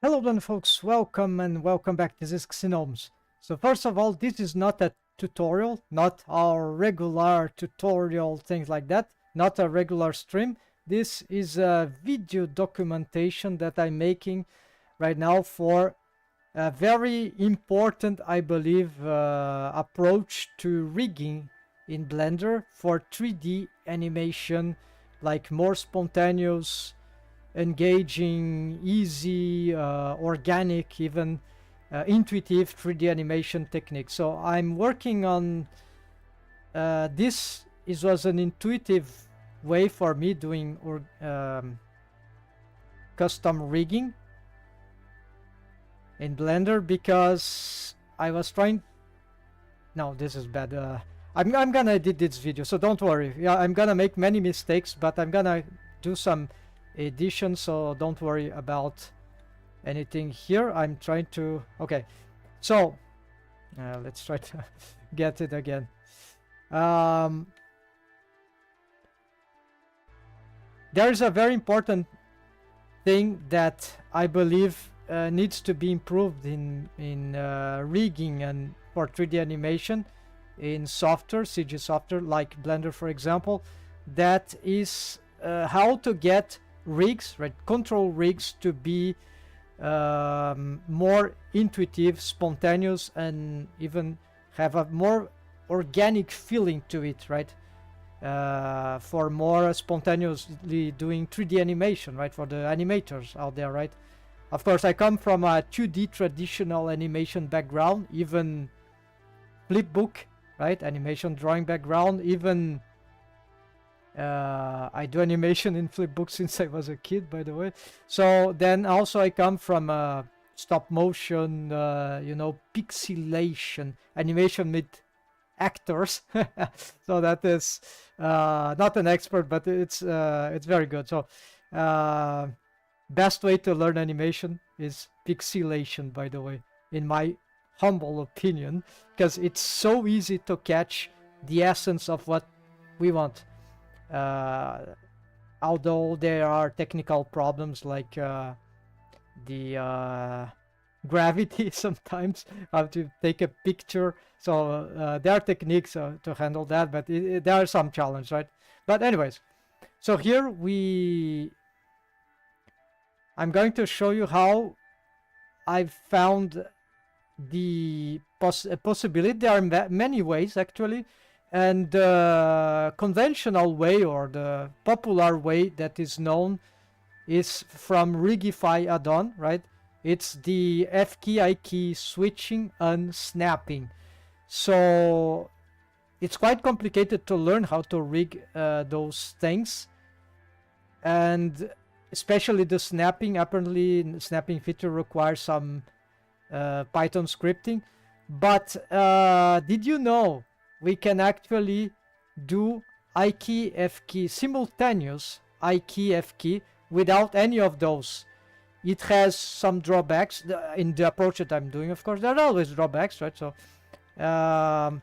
Hello then folks, welcome and welcome back. This is Gnomes. So first of all, this is not a tutorial, not our regular tutorial, things like that, not a regular stream. This is a video documentation that I'm making right now for a very important, I believe, approach to rigging in Blender for 3D animation, like more spontaneous, engaging, easy, organic, even intuitive 3D animation technique. So I'm working on this. It was an intuitive way for me doing custom rigging in Blender because I was trying. No, this is bad. I'm gonna edit this video, so don't worry. Yeah, I'm gonna make many mistakes, but I'm gonna do some edition, so don't worry about anything here. I'm trying to so let's try to get it again. There is a very important thing that I believe needs to be improved in rigging and for 3D animation in software, CG software like Blender, for example. That is how to get rigs, right? Control rigs to be more intuitive, spontaneous, and even have a more organic feeling to it, right? For more spontaneously doing 3D animation, right? For the animators out there, right? Of course, I come from a 2D traditional animation background, even flipbook, right? Animation drawing background, even I do animation in flipbook since I was a kid, by the way. So then also I come from stop motion, pixelation animation with actors. So that is not an expert, but it's very good. So best way to learn animation is pixelation, by the way, in my humble opinion, because it's so easy to catch the essence of what we want. Although there are technical problems like the gravity sometimes, how to take a picture. So there are techniques to handle that, but there are some challenges, right? But anyways, so here I'm going to show you how I found the possibility. There are many ways actually, and the conventional way, or the popular way that is known, is from Rigify add-on, right? It's the F key, I key switching and snapping. So it's quite complicated to learn how to rig those things, and especially the snapping. Apparently snapping feature requires some Python scripting. But did you know we can actually do I key, F key, simultaneous I key, F key without any of those? It has some drawbacks in the approach that I'm doing. Of course, there are always drawbacks, right? So there are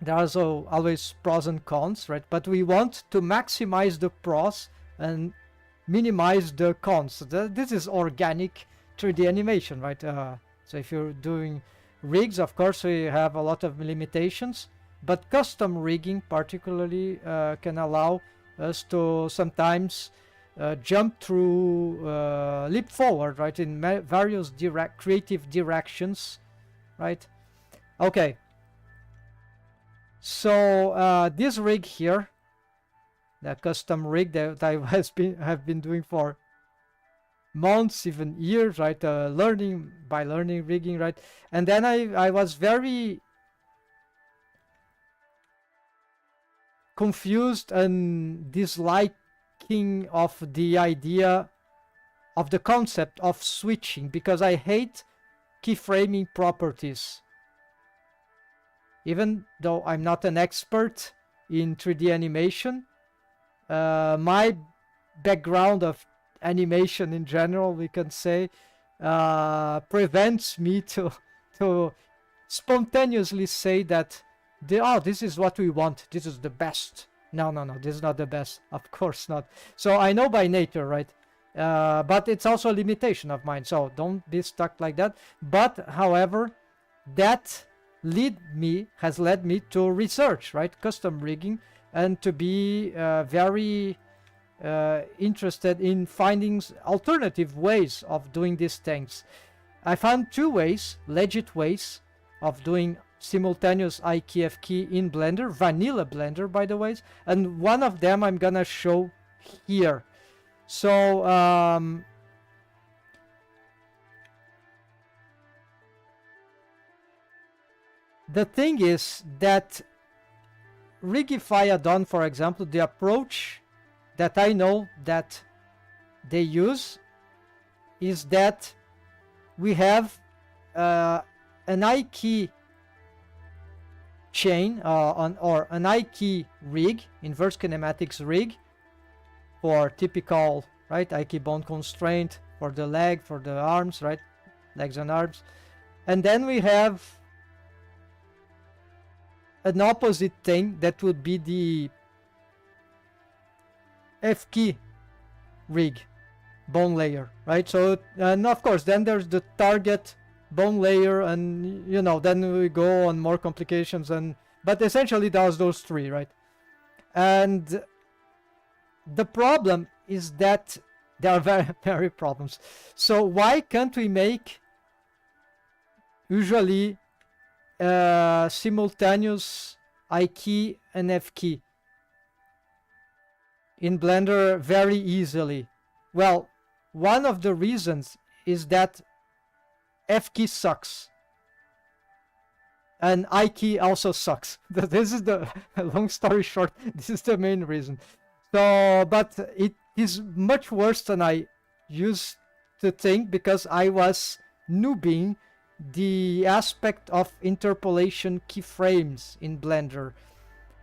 also always pros and cons, right? But we want to maximize the pros and minimize the cons. So this is organic 3D animation, right? So if you're doing rigs, of course, we have a lot of limitations, but custom rigging particularly can allow us to sometimes jump through, leap forward, right, in various creative directions, right? Okay, so this rig here, the custom rig that I have been doing for months, even years, right? Learning rigging, right? And then I was very confused and disliking of the idea of the concept of switching, because I hate keyframing properties. Even though I'm not an expert in 3D animation, my background of animation in general, we can say, prevents me to spontaneously say that this is what we want, this is the best. No, this is not the best, of course not. So I know by nature, right, But it's also a limitation of mine, so don't be stuck like that. But however, that has led me to research, right, custom rigging, and to be very interested in finding alternative ways of doing these things. I found two ways, legit ways, of doing simultaneous IK in Blender, vanilla Blender by the way, and one of them I'm gonna show here. So the thing is that Rigify add-on, for example, the approach that I know that they use is that we have an IK chain or an IK rig, inverse kinematics rig, for typical, right, IK bone constraint for the leg, for the arms, right, legs and arms. And then we have an opposite thing that would be the FK rig, bone layer, right? So, and of course, then there's the target bone layer, and you know, then we go on more complications, and but essentially does those three, right? And the problem is that there are very problems. So why can't we make usually simultaneous IK and FK in Blender very easily? Well, one of the reasons is that FK sucks and IK also sucks. This is the long story short, this is the main reason. So, but it is much worse than I used to think, because I was noobing the aspect of interpolation keyframes in Blender.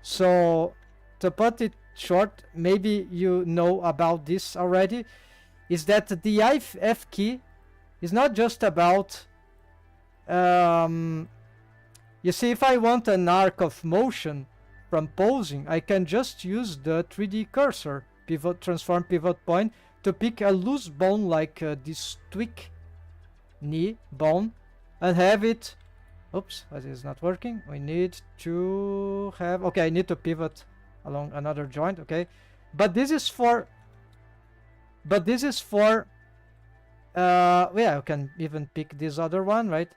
So, to put it short, maybe you know about this already, is that the F key is not just about you see, if I want an arc of motion from posing, I can just use the 3D cursor pivot transform pivot point to pick a loose bone like this tweak knee bone and have it. Oops, that is not working. We need to have, okay, I need to pivot along another joint, okay, but this is for yeah, I can even pick this other one, right?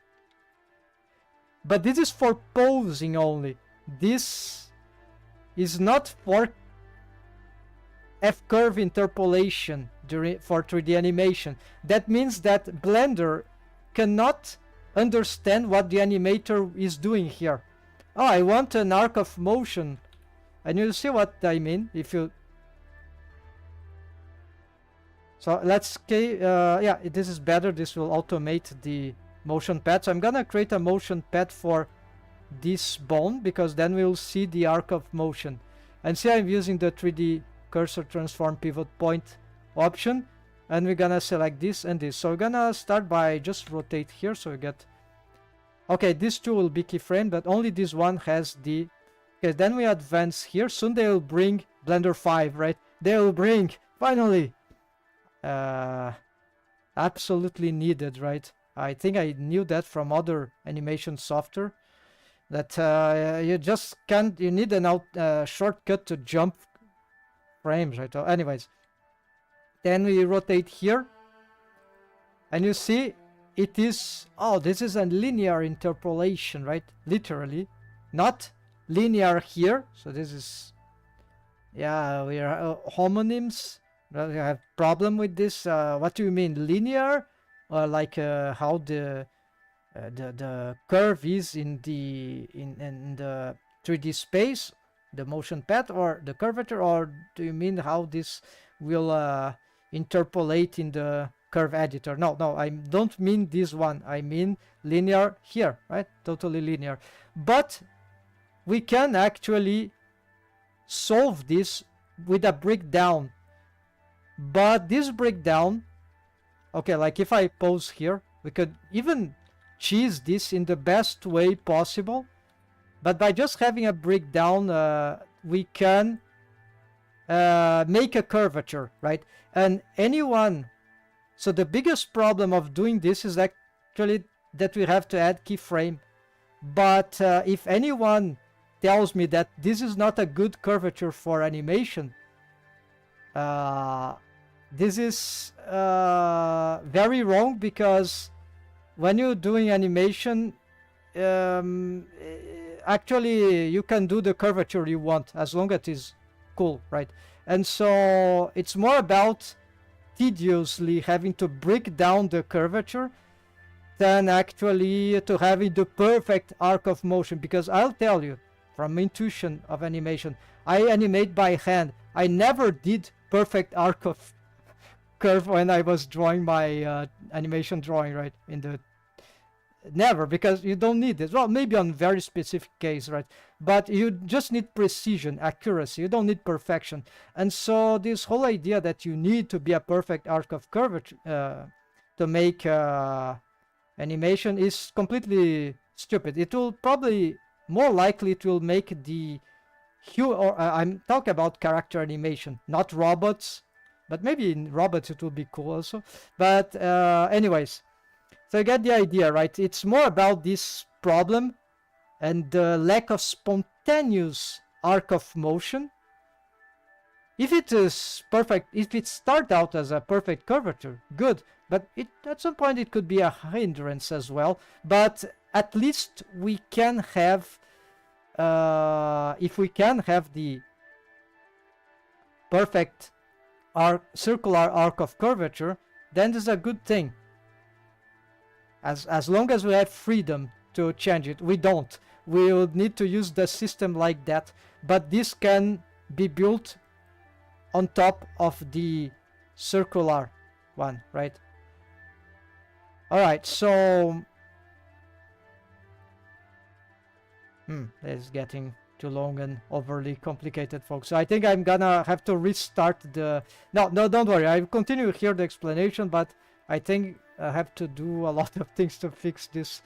But this is for posing only. This is not for F-curve interpolation for 3D animation. That means that Blender cannot understand what the animator is doing here. Oh, I want an arc of motion. And you see what I mean? If you... So let's... yeah, this is better. This will automate the motion pad. So I'm gonna create a motion pad for this bone, because then we'll see the arc of motion. And see, I'm using the 3D cursor transform pivot point option, and we're gonna select this and this. So we're gonna start by just rotate here, so we get, okay, these two will be keyframed, but only this one has the, okay, then we advance here. Soon they will bring Blender 5, right? They will bring, finally, absolutely needed, right? I think I knew that from other animation software, that you just can't, you need an shortcut to jump frames, right? So anyways, then we rotate here, and you see it is, oh, this is a linear interpolation, right? Literally, not linear here. So this is, yeah, we are homonyms. We have problem with this. What do you mean, linear? Like how the curve is in the 3D space, the motion path, or the curvature, or do you mean how this will interpolate in the curve editor? No, I don't mean this one. I mean linear here, right? Totally linear. But we can actually solve this with a breakdown. But this breakdown, okay, like if I pose here, we could even cheese this in the best way possible. But by just having a breakdown, we can make a curvature, right? And anyone, so the biggest problem of doing this is actually that we have to add keyframe. But if anyone tells me that this is not a good curvature for animation, this is very wrong, because when you're doing animation, actually you can do the curvature you want as long as it is cool, right? And so it's more about tediously having to break down the curvature than actually to having the perfect arc of motion. Because I'll tell you, from intuition of animation, I animate by hand. I never did perfect arc of curve when I was drawing my animation drawing, right? Never, because you don't need it. Well, maybe on very specific case, right? But you just need precision, accuracy. You don't need perfection. And so this whole idea that you need to be a perfect arc of curvature to make animation is completely stupid. It will probably, more likely, it will make the hue, or I'm talking about character animation, not robots, but maybe in robots it will be cool also. But anyways, so you get the idea, right? It's more about this problem and the lack of spontaneous arc of motion. If it is perfect, if it starts out as a perfect curvature, good. But at some point it could be a hindrance as well. But at least we can have, if we can have the perfect circular arc of curvature, then this is a good thing. As long as we have freedom to change it. We don't. We will need to use the system like that. But this can be built on top of the circular one, right? Alright, so... it's getting too long and overly complicated, folks. So I think I'm gonna have to restart the... No, don't worry. I'll continue here the explanation, but I think I have to do a lot of things to fix this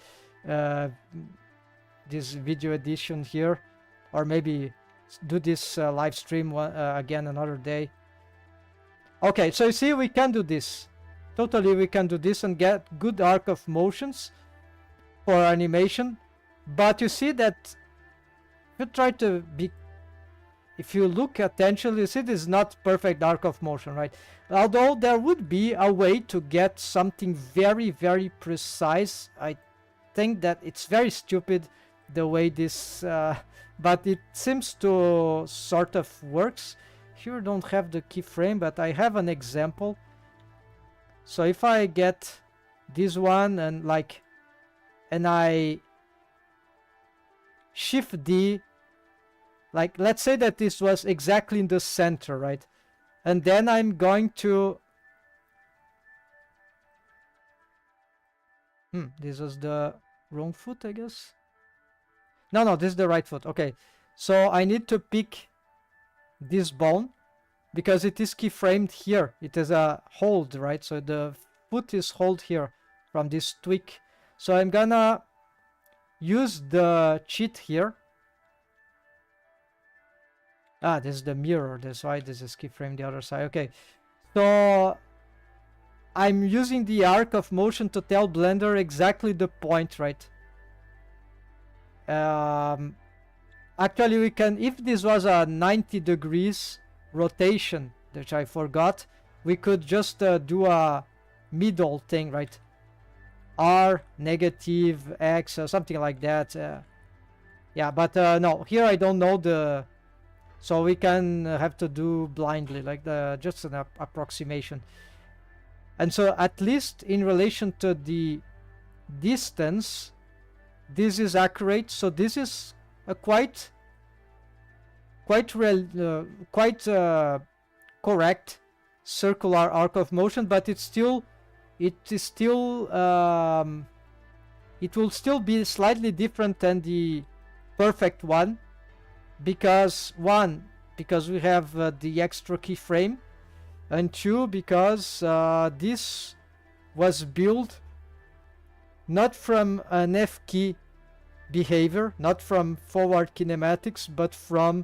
this video edition here, or maybe do this live stream again another day. Okay, so you see, we can do this. Totally, we can do this and get good arc of motions for animation. But you see that if you try to be, if you look attention, you see this is not perfect arc of motion, right? Although there would be a way to get something very, very precise. I think that it's very stupid the way this, but it seems to sort of works. Here I don't have the keyframe, but I have an example. So if I get this one and I shift D, like let's say that this was exactly in the center, right? And then I'm going to... this was the wrong foot, I guess. No, this is the right foot. Okay, so I need to pick this bone because it is keyframed here. It is a hold, right? So the foot is hold here from this tweak. So I'm gonna use the cheat here. This is the mirror. That's why this is keyframe the other side. Okay, so I'm using the arc of motion to tell Blender exactly the point, right? Actually, we can, if this was a 90 degrees rotation, which I forgot, we could just do a middle thing, right? R, negative, X, or something like that. Yeah, but no, here I don't know the... So we can have to do blindly, like just an approximation. And so at least in relation to the distance, this is accurate. So this is a quite correct circular arc of motion, but it will still be slightly different than the perfect one, because we have the extra keyframe, and two, because this was built not from an F key behavior, not from forward kinematics, but from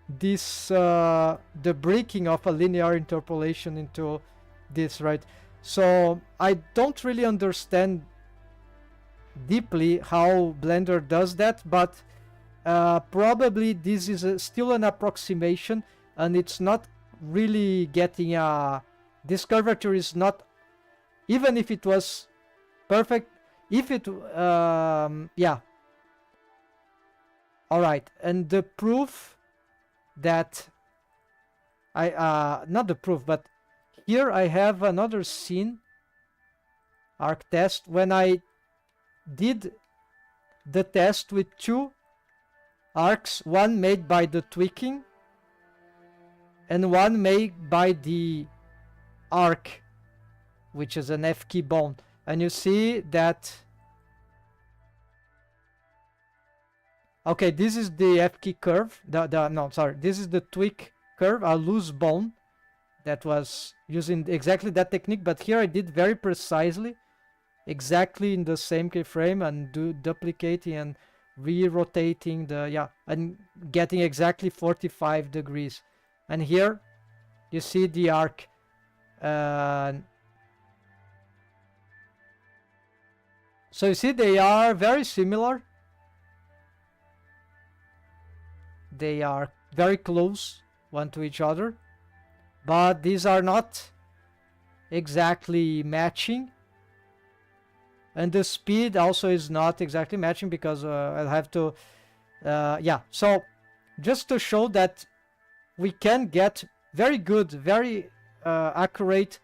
this the breaking of a linear interpolation into this, right? So I don't really understand deeply how Blender does that, but probably this is still an approximation, and it's not really getting a... This curvature is not, even if it was perfect, if it yeah. All right, and the proof that I not the proof, but here I have another scene arc test when I did the test with two arcs, one made by the tweaking and one made by the arc, which is an F key bone, and you see that... Okay, this is the F key curve. No, sorry, this is the tweak curve, a loose bone that was using exactly that technique, but here I did very precisely, exactly in the same keyframe, and duplicating and re-rotating the... and getting exactly 45 degrees. And here you see the arc. So you see they are very similar. They are very close one to each other, but these are not exactly matching, and the speed also is not exactly matching because I'll have to so just to show that we can get very good, very accurate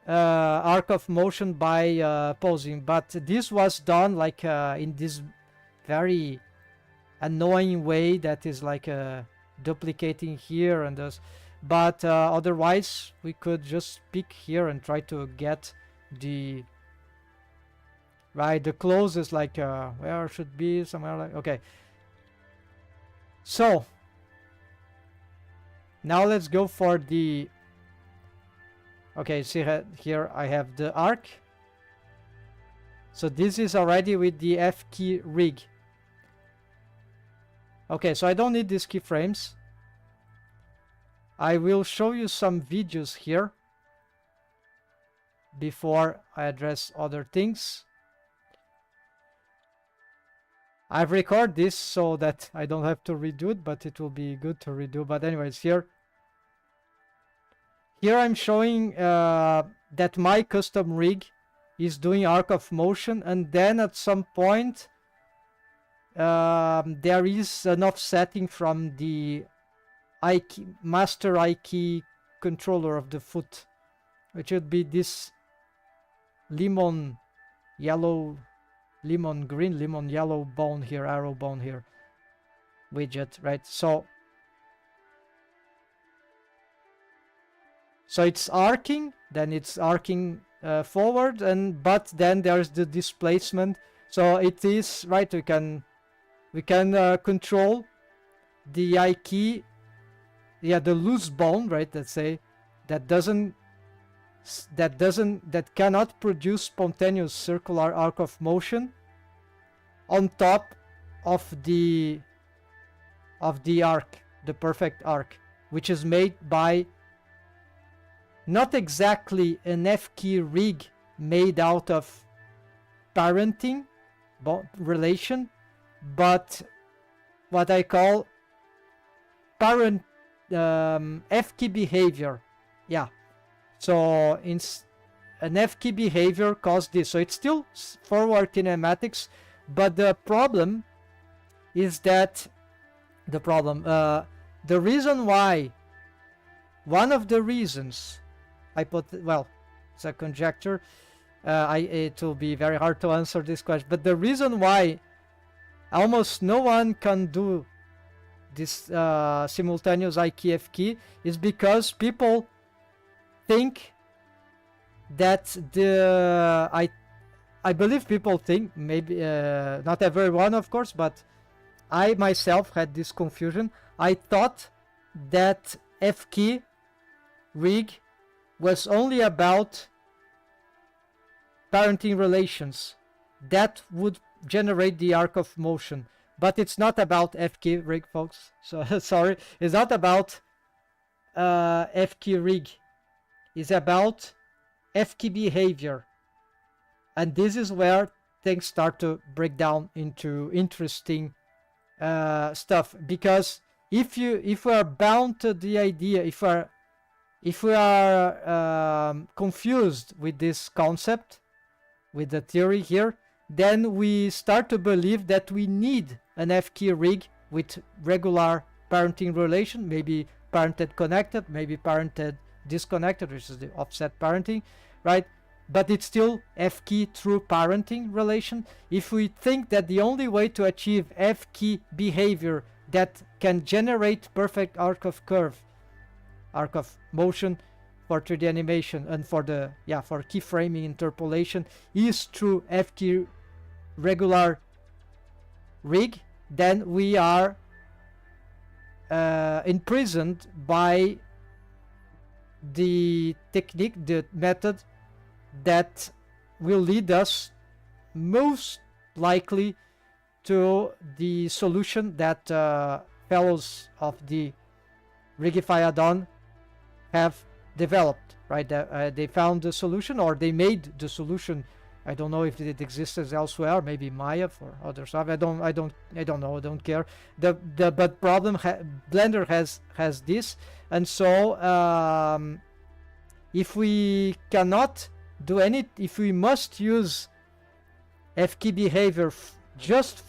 arc of motion by posing, but this was done like in this very annoying way that is like duplicating here and this, but otherwise we could just pick here and try to get the the closest, like where should be somewhere like... Okay, so now let's go for the... Okay, see here I have the arc, so this is already with the F key rig. Okay, so I don't need these keyframes. I will show you some videos here before I address other things. I've recorded this so that I don't have to redo it, but it will be good to redo. But anyways, here I'm showing that my custom rig is doing arc of motion, and then at some point there is an offsetting from the master IK controller of the foot, which would be this lemon yellow, lemon green, lemon yellow bone here, arrow bone here widget, right? So it's arcing, then it's arcing forward, and but then there's the displacement. So it is right. We can control the IK, the loose bone, right? Let's say that cannot produce spontaneous circular arc of motion on top of the arc, the perfect arc, which is made by not exactly an F key rig made out of parenting relation, but what I call parent F key behavior. Yeah, so an F key behavior caused this. So it's still forward kinematics, but the problem is that the reason why, one of the reasons I put, well, it's a conjecture, it will be very hard to answer this question, but the reason why almost no one can do this simultaneous IK key is because people think that I believe people think, maybe not everyone of course, but I myself had this confusion. I thought that F key rig was only about parenting relations that would generate the arc of motion, but it's not about F-key rig, folks. So sorry, it's not about F-key rig. It's about F-key behavior, and this is where things start to break down into interesting stuff. Because if we are bound to the idea, if we are confused with this concept, with the theory here, then we start to believe that we need an F-key rig with regular parenting relation, maybe parented connected, maybe parented disconnected, which is the offset parenting, right? But it's still F-key through parenting relation. If we think that the only way to achieve F-key behavior that can generate perfect arc of motion for 3D animation and for the for keyframing interpolation is through F-key regular rig, then we are imprisoned by the technique, the method that will lead us most likely to the solution that fellows of the Rigify add-on have developed, right? They found the solution, or they made the solution. I don't know if it exists elsewhere, maybe Maya for other stuff. I don't know, I don't care. But problem Blender has this, and so if we cannot do if we must use F-key behavior just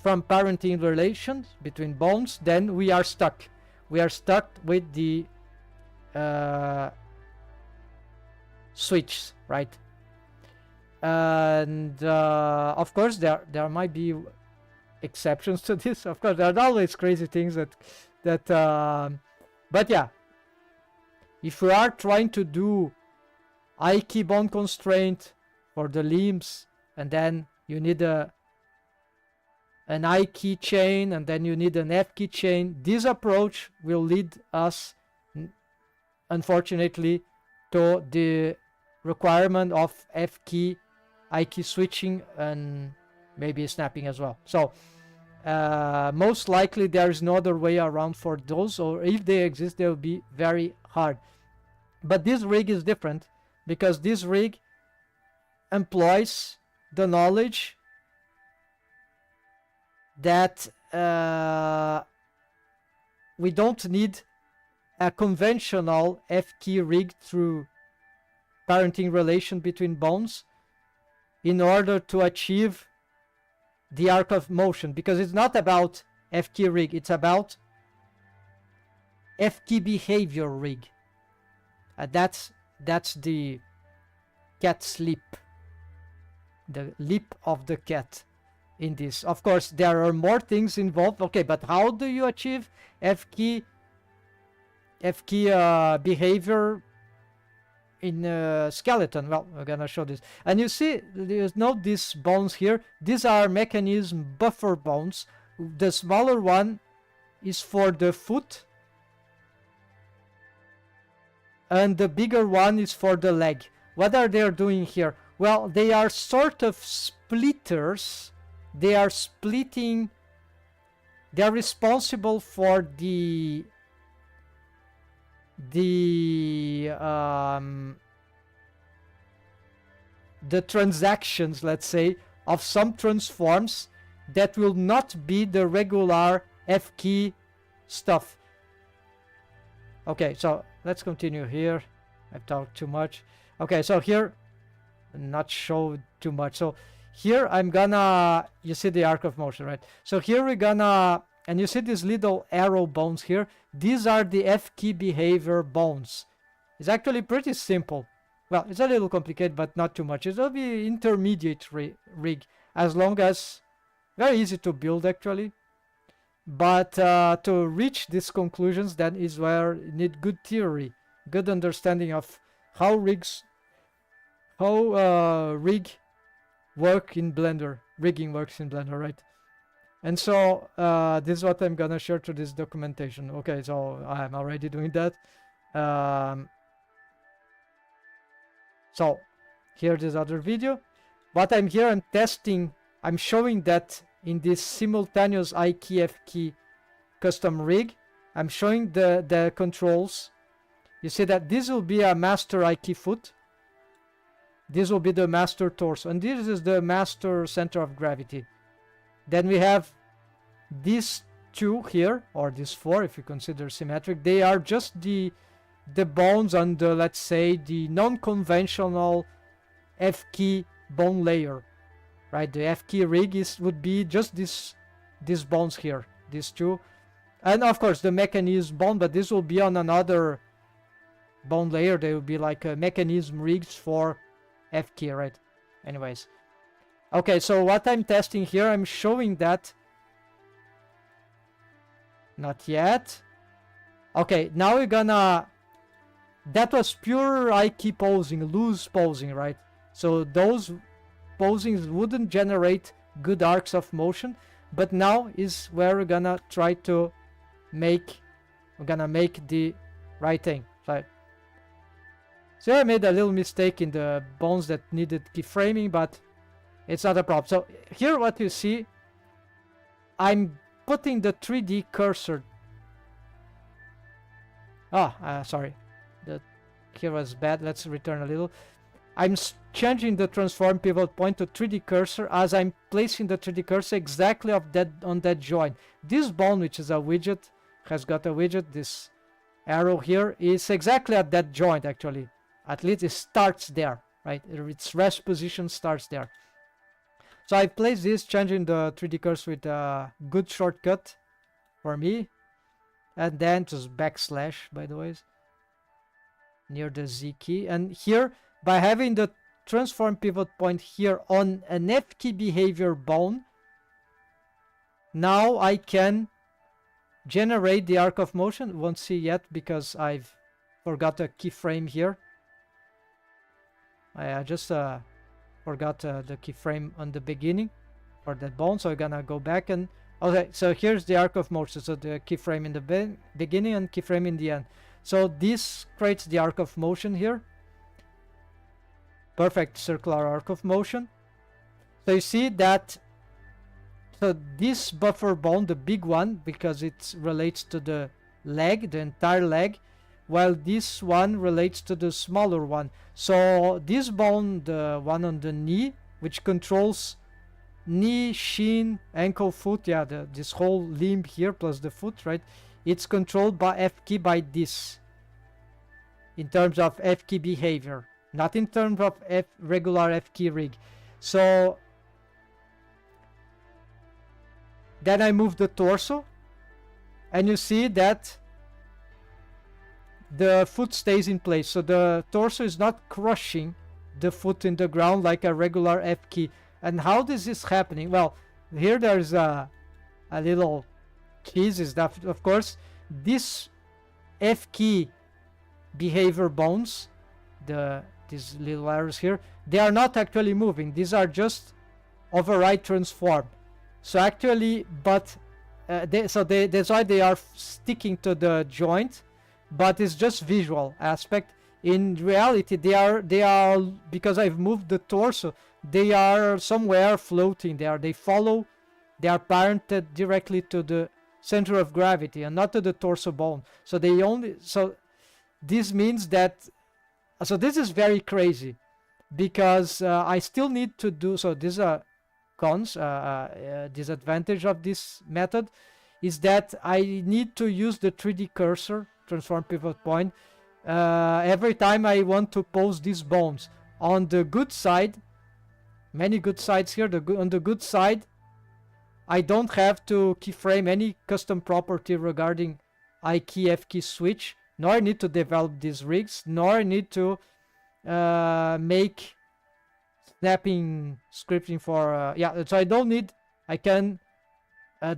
from parenting relations between bones, then we are stuck. We are stuck with the switch, right? And of course there might be exceptions to this. Of course, there are always crazy things but yeah, if we are trying to do IK bone constraint for the limbs, and then you need an IK chain, and then you need an FK chain, this approach will lead us, unfortunately, to the requirement of FK IK switching and maybe snapping as well. So most likely there is no other way around for those, or if they exist, they will be very hard. But this rig is different, because this rig employs the knowledge that we don't need a conventional F-key rig through parenting relation between bones in order to achieve the arc of motion, because it's not about F-key rig, it's about F-key behavior rig. That's the cat's lip, the lip of the cat in this. Of course, there are more things involved. Okay, but how do you achieve F-key behavior in skeleton? Well, we're gonna show this, and you see, there's no these bones here. These are mechanism buffer bones. The smaller one is for the foot, and the bigger one is for the leg. What are they doing here? Well, they are sort of splitters. They are splitting. They are responsible for the transactions, let's say, of some transforms that will not be the regular F-key stuff. Okay, so let's continue here. I've talked too much. Okay, so here, not show too much. So here I'm gonna, you see the arc of motion, right? So here we're gonna, and you see these little arrow bones here. These are the F-key behavior bones. It's actually pretty simple. Well, it's a little complicated, but not too much. It'll be intermediate rig, as long as, very easy to build actually. But to reach these conclusions, then is where you need good theory, good understanding of how rig work in Blender, rigging works in Blender, right? And so this is what I'm gonna share to this documentation. Okay, so I'm already doing that. So here's this other video. What I'm here, I'm testing, I'm showing that in this simultaneous IK FK custom rig, I'm showing the controls. You see that this will be a master IK foot. This will be the master torso, and this is the master center of gravity. Then we have these two here, or these four if you consider symmetric. They are just the bones on the, let's say, the non-conventional FK bone layer, right? The FK rig would be just these bones here, these two, and of course the mechanism bone, but this will be on another bone layer. They will be like a mechanism rigs for FK, right? Anyways, okay, so what I'm testing here, I'm showing that. Not yet. Okay, now we're gonna, that was pure IK posing, loose posing, right? So those posings wouldn't generate good arcs of motion, but now is where we're gonna try to make, the right thing, right? So I made a little mistake in the bones that needed keyframing, but it's not a problem. So here what you see, I'm putting the 3D cursor. Sorry, here was bad. Let's return a little. I'm changing the transform pivot point to 3D cursor as I'm placing the 3D cursor exactly on that joint. This bone, which is a widget, has got a widget. This arrow here is exactly at that joint, actually. At least it starts there, right? Its rest position starts there. So I placed this, changing the 3D cursor with a good shortcut for me. And then just backslash, by the way, near the Z key. And here, by having the transform pivot point here on an FK behavior bone, now I can generate the arc of motion. Won't see yet because I've forgot a keyframe here. I just forgot the keyframe on the beginning for that bone, so I'm gonna go back and okay, so here's the arc of motion. So the keyframe in the beginning and keyframe in the end. So this creates the arc of motion here. Perfect circular arc of motion. So you see that, so this buffer bone, the big one, because it relates to the leg, the entire leg, while this one relates to the smaller one. So this bone, the one on the knee, which controls knee, shin, ankle, foot, yeah, this whole limb here plus the foot, right? It's controlled by FK by this, in terms of FK behavior, not in terms of regular FK rig. So then I move the torso, and you see that the foot stays in place. So the torso is not crushing the foot in the ground like a regular FK. And how this is happening? Well, here there's a little cheese is that, of course, this FK behavior bones, these little arrows here, they are not actually moving. These are just override transform. So actually, but that's why they are sticking to the joint, but it's just visual aspect. In reality, they are because I've moved the torso, they are somewhere floating there. They are parented directly to the center of gravity and not to the torso bone. So this means that, so this is very crazy, because I still need to do, so these are cons, disadvantage of this method is that I need to use the 3D cursor, transform pivot point, every time I want to pose these bones. On the good side, many good sides here, on the good side, I don't have to keyframe any custom property regarding IK FK switch, nor I need to develop these rigs, nor I need to make snapping scripting for so I don't need, I can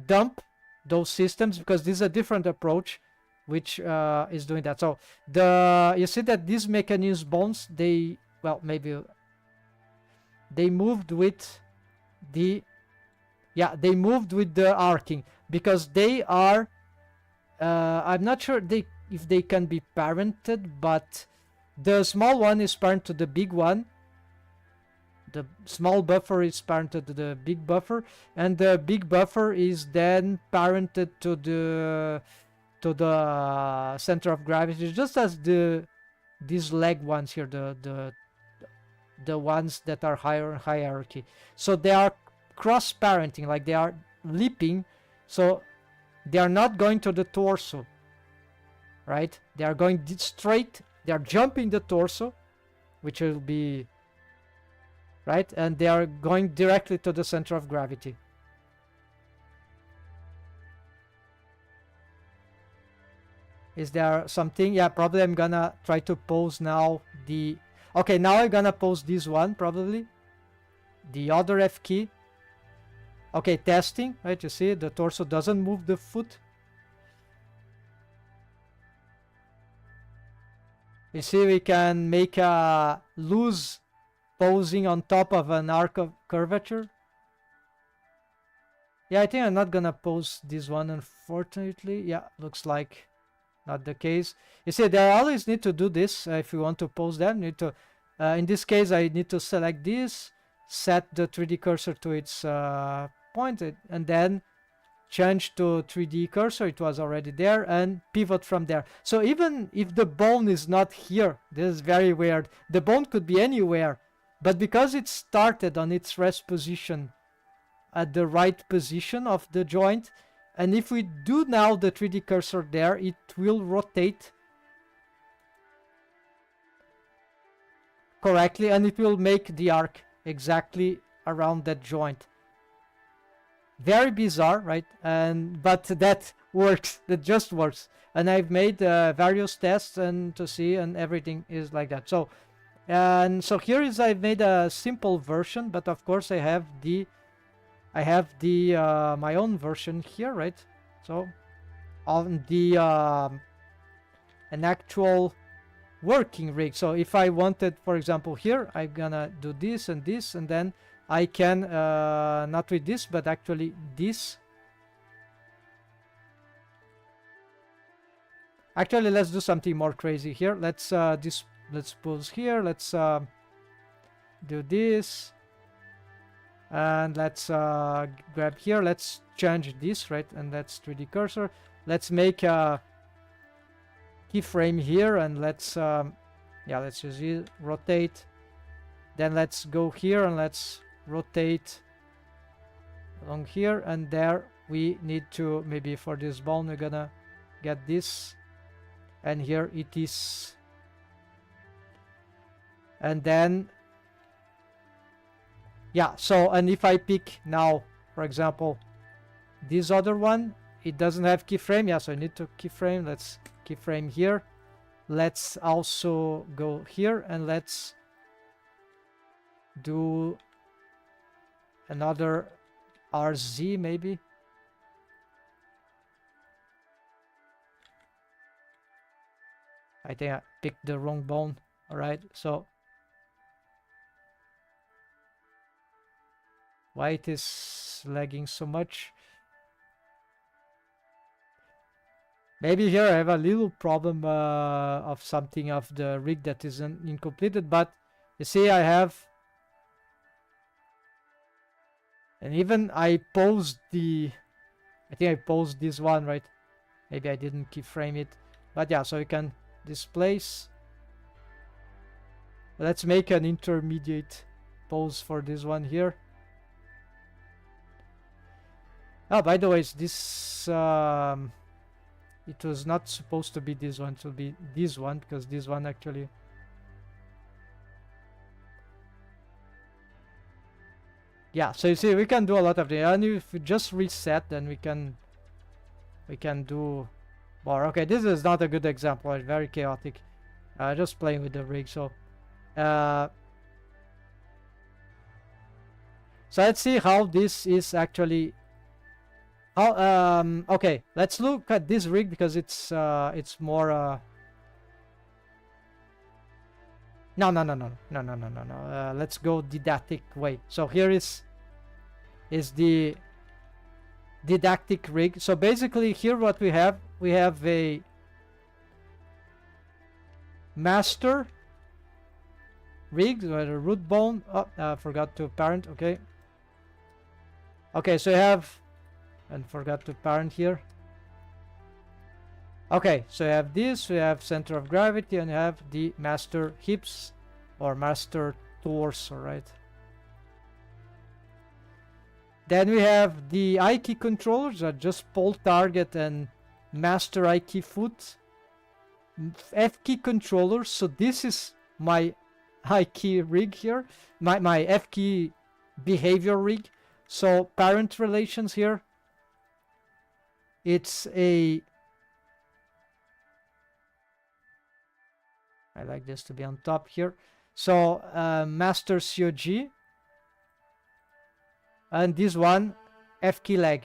dump those systems, because this is a different approach which is doing that. So you see that these mechanism bones, they moved with the arcing, because they are I'm not sure if they can be parented, but the small one is parent to the big one, the small buffer is parented to the big buffer, and the big buffer is then parented to the center of gravity, just as these leg ones here, the ones that are higher in hierarchy. So they are cross parenting, like they are leaping, so they are not going to the torso, right? They are going straight, they are jumping the torso, which will be right, and they are going directly to the center of gravity. Is there something? Yeah, probably I'm gonna try to pose now the... Okay, now I'm gonna pose this one, probably. The other F key. Okay, testing, right? You see, the torso doesn't move the foot. You see, we can make a loose posing on top of an arc of curvature. Yeah, I think I'm not gonna pose this one, unfortunately. Yeah, looks like not the case. You see, they always need to do this if you want to pose them. Need to, in this case, I need to select this, set the 3D cursor to its point, and then change to 3D cursor. It was already there, and pivot from there. So even if the bone is not here, this is very weird. The bone could be anywhere, but because it started on its rest position at the right position of the joint, and if we do now the 3D cursor there, it will rotate correctly, and it will make the arc exactly around that joint. Very bizarre, right? But that works. That just works. And I've made various tests and to see, and everything is like that. So, and so here is I've made a simple version, but of course I have the my own version here, right? So on the an actual working rig. So if I wanted, for example, here, I'm gonna do this, and then I can not with this, but actually this. Actually, let's do something more crazy here. Let's let's pause here. Let's do this, and let's grab here. Let's change this, right? And let's 3D cursor. Let's make a keyframe here, and let's yeah, let's use it, rotate. Then let's go here and let's rotate along here, and there we need to, maybe for this bone we're gonna get this, and here it is, and then yeah. So, and if I pick now, for example, this other one, it doesn't have keyframe. Yeah, so I need to keyframe. Let's keyframe here. Let's also go here, and let's do another RZ maybe. I think I picked the wrong bone. All right, so why it is lagging so much? Maybe here I have a little problem of something of the rig that isn't incompleted, but you see I have, and even I paused the, I think I paused this one, right? Maybe I didn't keyframe it, but yeah, so you can displace. Let's make an intermediate pose for this one here. Oh, by the way, this it was not supposed to be this one. It will be this one, because this one actually, yeah. So you see, we can do a lot of the, and if we just reset, then we can do more. Okay, this is not a good example. It's very chaotic. Just playing with the rig. So so let's see how this is actually. How okay, let's look at this rig, because it's more no. Let's go didactic way. So here is the didactic rig. So basically here what we have a master rig, the root bone. Oh, forgot to parent. Okay. Okay, so you have, and forgot to parent here. Okay, so you have this, we have center of gravity, and you have the master hips or master torso, right? Then we have the IK controllers that just pull target and master IK foot. F key controllers, so this is my IK rig here, my F key behavior rig. So parent relations here, it's a, I like this to be on top here. So master COG, and this one F key leg.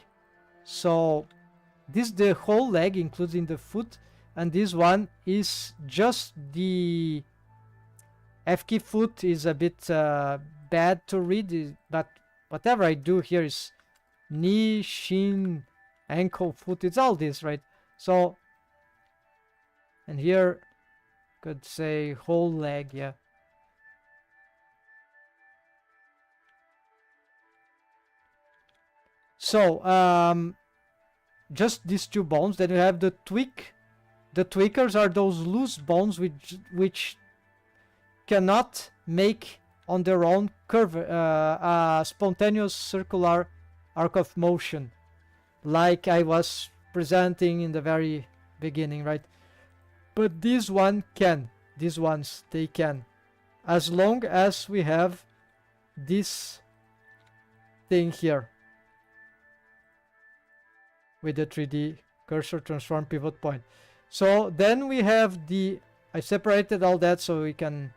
So this the whole leg, including the foot, and this one is just the F key foot is a bit bad to read, but whatever I do here is knee, shin, ankle, foot. It's all this, right? So, and here could say whole leg, yeah. So just these two bones. Then you have the tweak. The tweakers are those loose bones which cannot make on their own curve a spontaneous circular arc of motion, like I was presenting in the very beginning, right? But this one can. These ones, they can, as long as we have this thing here with the 3D cursor transform pivot point. So then we have the, I separated all that so we can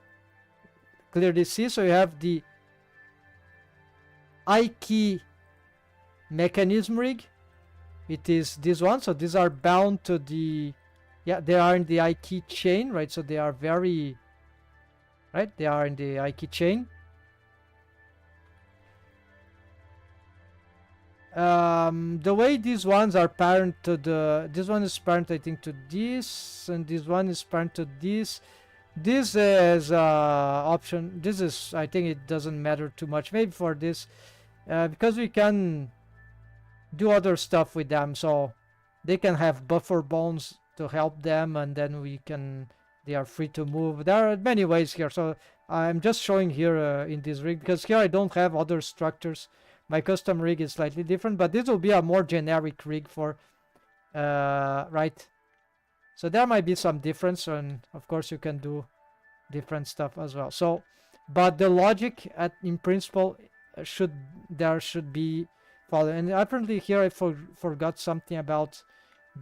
clearly see. So you have the IK mechanism rig. It is this one. So these are bound to the, yeah, they are in the IK chain, right? So they are very, right? They are in the IK chain. The way these ones are parent to the, this one is parent I think to this, and this one is parent to this. This is option, this is, I think it doesn't matter too much maybe for this, because we can do other stuff with them, so they can have buffer bones to help them, and then we can, they are free to move. There are many ways here, so I'm just showing here in this rig, because here I don't have other structures. My custom rig is slightly different, but this will be a more generic rig for right. So there might be some difference, and of course you can do different stuff as well. So, but the logic in principle should be followed. And apparently here I forgot something about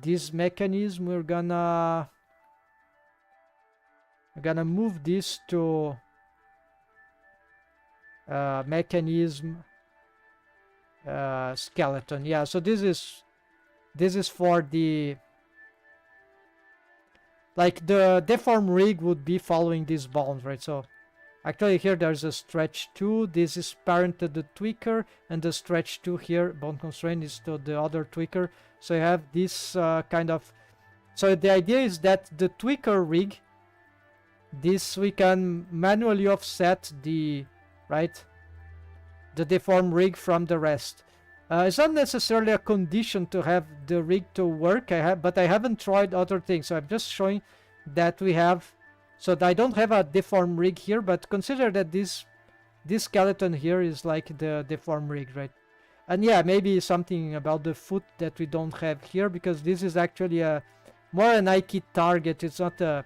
this mechanism. We're gonna move this to mechanism skeleton. Yeah, so this is for the, like the deform rig would be following these bones, right? So actually here there's a stretch 2. This is parent to the tweaker, and the stretch 2 here, bone constraint, is to the other tweaker. So you have this kind of, so the idea is that the tweaker rig, this we can manually offset the, right, the deform rig from the rest. It's not necessarily a condition to have the rig to work, but I haven't tried other things, so I'm just showing that we have, so I don't have a deform rig here, but consider that this skeleton here is like the deform rig, right? And yeah, maybe something about the foot that we don't have here, because this is actually a more an IK target. It's not a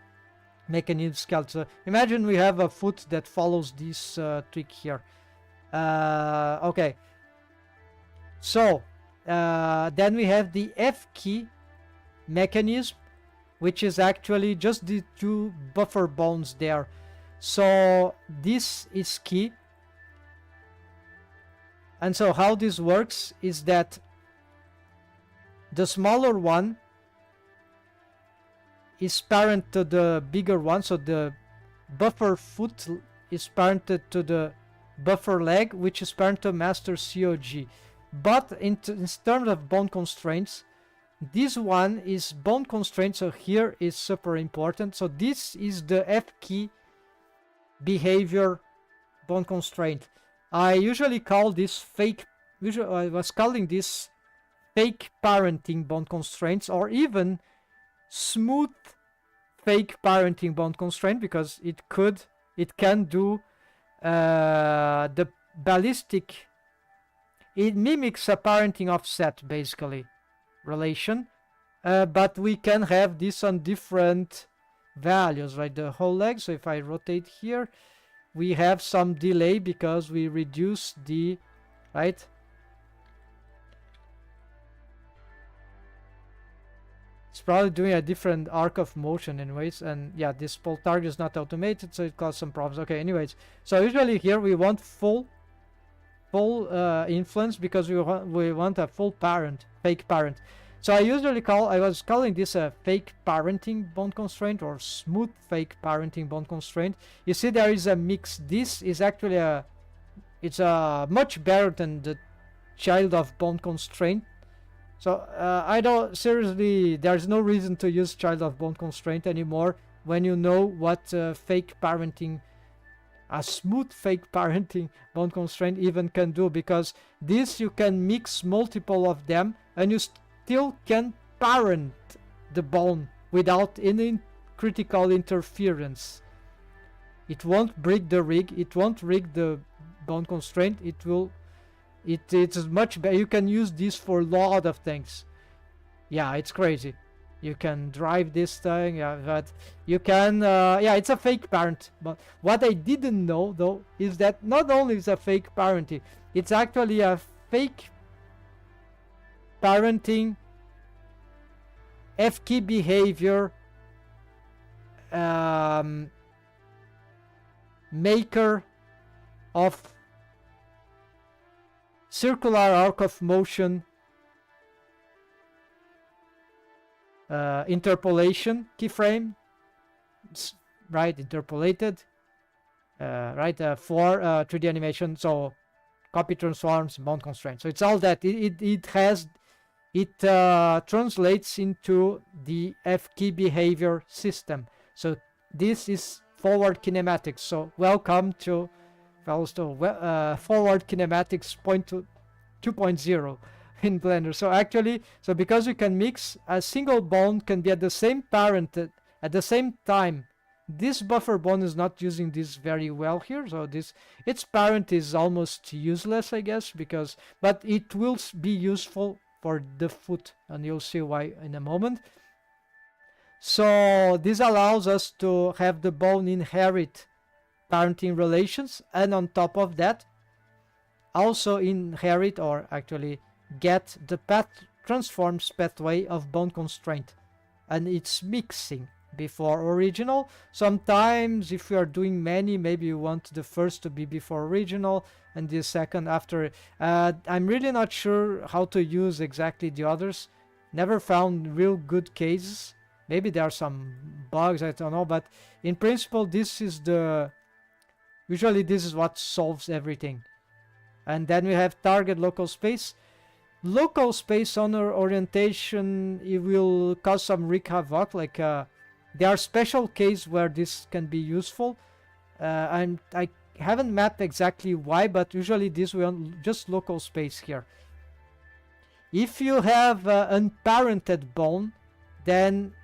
mechanism skeleton. So imagine we have a foot that follows this trick here. Okay, so then we have the F key mechanism, which is actually just the 2 buffer bones there. So this is key, and so how this works is that the smaller one is parent to the bigger one, so the buffer foot is parented to the buffer leg, which is parent to master COG. But in terms of bone constraints, this one is bone constraint, so here is super important. So this is the F key behavior bond constraint. I usually call this fake, I was calling this fake parenting bond constraints, or even smooth fake parenting bond constraint, because it can do the ballistic, it mimics a parenting offset basically relation, but we can have this on different values, right? The whole leg. So if I rotate here, we have some delay because we reduce the, right? It's probably doing a different arc of motion anyways, and yeah, this pull target is not automated, so it caused some problems. Okay, anyways, so usually here we want full influence, because we want a full parent, fake parent. So I was calling this a fake parenting bond constraint, or smooth fake parenting bond constraint. You see there is a mix. This is actually it's much better than the child of bond constraint. So I don't, seriously, there's no reason to use child of bond constraint anymore when you know what fake parenting, a smooth fake parenting bond constraint even can do, because this you can mix multiple of them and you still can parent the bond without any critical interference. It won't break the rig, it won't rig the bond constraint, it's much better. You can use this for a lot of things. Yeah, it's crazy. You can drive this thing, yeah, but you can, yeah, it's a fake parent. But what I didn't know, though, is that not only is a fake parenting, it's actually a fake parenting F-key behavior maker of circular arc of motion interpolation keyframe, right? Interpolated, right? For 3D animation. So copy transforms, bond constraint. So it's all that. It translates into the F-key behavior system. So this is forward kinematics. So welcome to forward kinematics 2.0 in Blender. So actually, so because you can mix, a single bond can be at the same parent at the same time. This buffer bond is not using this very well here, so its parent is almost useless, I guess, but it will be useful for the foot, and you'll see why in a moment. So this allows us to have the bone inherit parenting relations, and on top of that also inherit, or actually get, the path transforms pathway of bone constraint, and it's mixing before original. Sometimes if you are doing many, maybe you want the first to be before original and the second after. I'm really not sure how to use exactly the others. Never found real good cases. Maybe there are some bugs, I don't know, but in principle usually this is what solves everything. And then we have target local space. Local space on our orientation, it will cause some rig havoc. Like there are special cases where this can be useful. And I haven't mapped exactly why, but usually this will just local space here. If you have unparented bone, then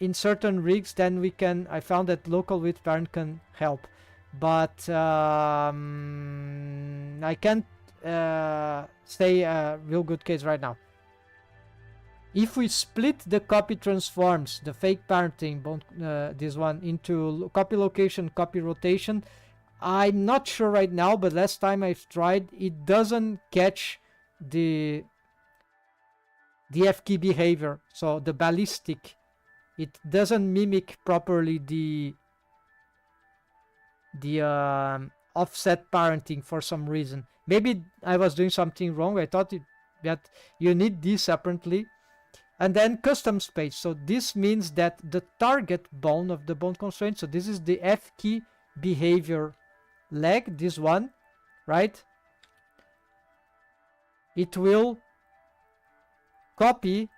in certain rigs, then I found that local with parent can help. But I can't say a real good case right now. If we split the copy transforms, the fake parenting, this one, into copy location, copy rotation, I'm not sure right now, but last time I've tried, it doesn't catch the F-key behavior, so the ballistic. It doesn't mimic properly the offset parenting for some reason. Maybe I was doing something wrong. I thought that you need this apparently. And then custom space. So this means that the target bone of the bone constraint, so this is the F-key behavior leg, this one, right? It will copy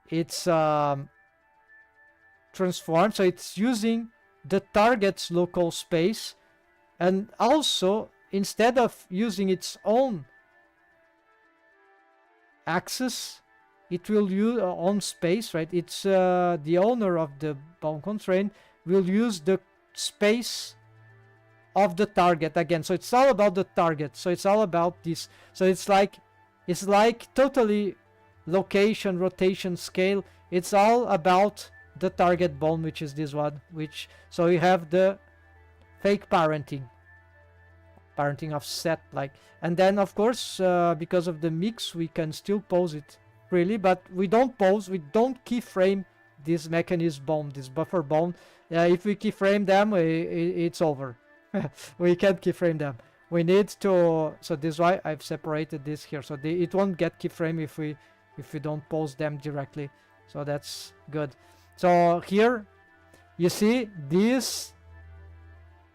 its transform. So it's using the target's local space, and also instead of using its own axis, it will use on space, right? It's the owner of the bound constraint will use the space of the target again. So it's all about the target. So it's all about this. So it's like totally location, rotation, scale. It's all about the target bound, which is this one. Which so you have the fake parenting offset, like, and then of course because of the mix we can still pose it freely, but we don't keyframe this mechanism bound, this buffer bound. If we keyframe them, it's over. We can't keyframe them. We need to, so this is why I've separated this here, so it won't get keyframe if we don't pose them directly. So that's good. So here you see this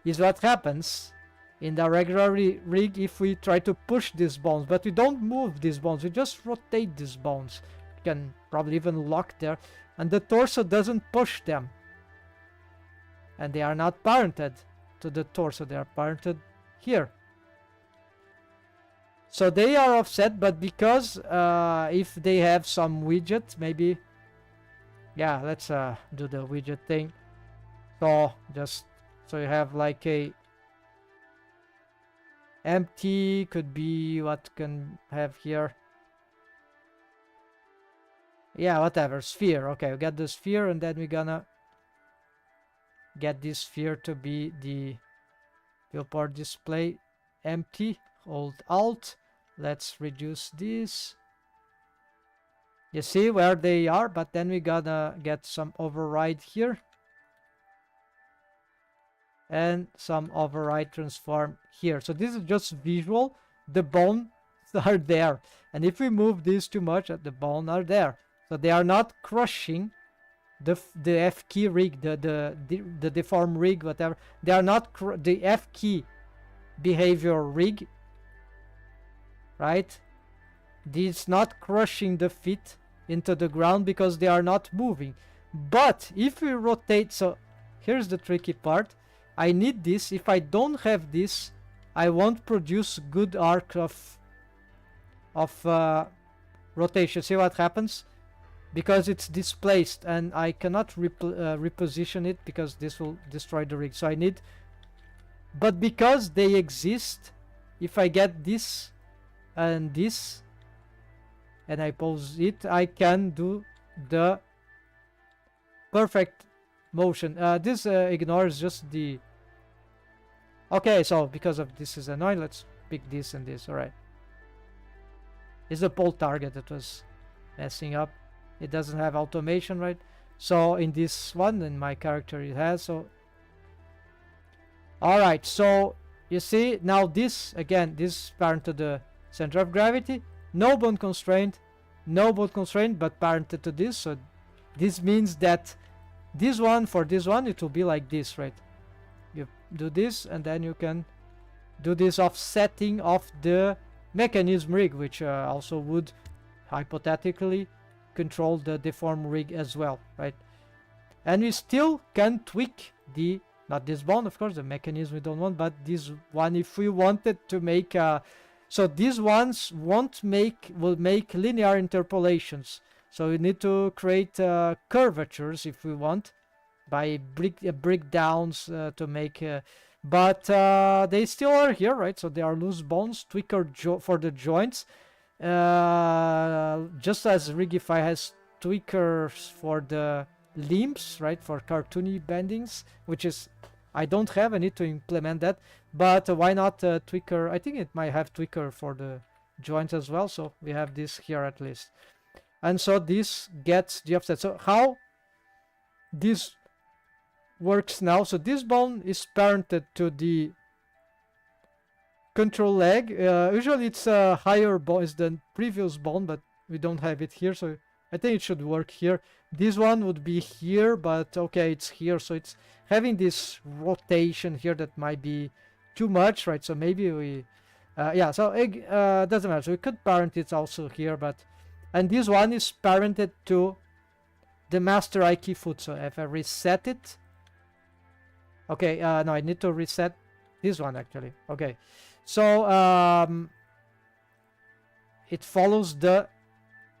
is what happens in the regular rig if we try to push these bones, but we don't move these bones, we just rotate these bones. You can probably even lock there, and the torso doesn't push them, and they are not parented to the torso, they are parented here. So they are offset, but because if they have some widget, maybe, yeah, let's do the widget thing. So just so you have like a empty, could be what can have here, yeah, whatever, sphere. Okay, we got the sphere, and then we're gonna get this sphere to be the viewport display empty. Hold Alt, let's reduce this. You see where they are, but then we gotta get some override here and some override transform here. So this is just visual. The bones are there, and if we move this too much, the bones are there, so they are not crushing the F key rig, the deform rig, whatever. They are not the F key behavior rig, right? It's not crushing the feet into the ground because they are not moving. But if we rotate, so here's the tricky part. I need this. If I don't have this, I won't produce good arc of rotation. See what happens? Because it's displaced, and I cannot reposition it because this will destroy the rig. So I need, but because they exist, if I get this and this and I pose it, I can do the perfect motion. This ignores just the, okay, so because of this is annoying, let's pick this and this. All right, it's a pole target that was messing up. It doesn't have automation, right? So in this one, in my character, it has. So all right, so you see now this again, this parent to the center of gravity, no bone constraint, but parented to this. So this means that this one, for this one, it will be like this, right? You do this, and then you can do this offsetting of the mechanism rig, which also would hypothetically control the deform rig as well, right? And we still can tweak the, not this bone, of course, the mechanism we don't want, but this one if we wanted to make so these ones will make linear interpolations, so we need to create curvatures if we want by breakdowns to make but they still are here, right? So they are loose bones, tweaker for the joints, just as Rigify has tweakers for the limbs, right, for cartoony bendings, which is I don't have, I need to implement that, but why not tweaker? I think it might have tweaker for the joints as well, so we have this here at least. And so this gets the offset. So how this works now, so this bone is parented to the control leg. Usually it's a higher bone than previous bone, but we don't have it here, so I think it should work here. This one would be here, but okay, it's here, so it's having this rotation here that might be too much, right? So maybe we yeah, so it doesn't matter, so we could parent it also here, but, and this one is parented to the master IK foot. So if I reset it, Okay, no, I need to reset this one actually. Okay, so it follows the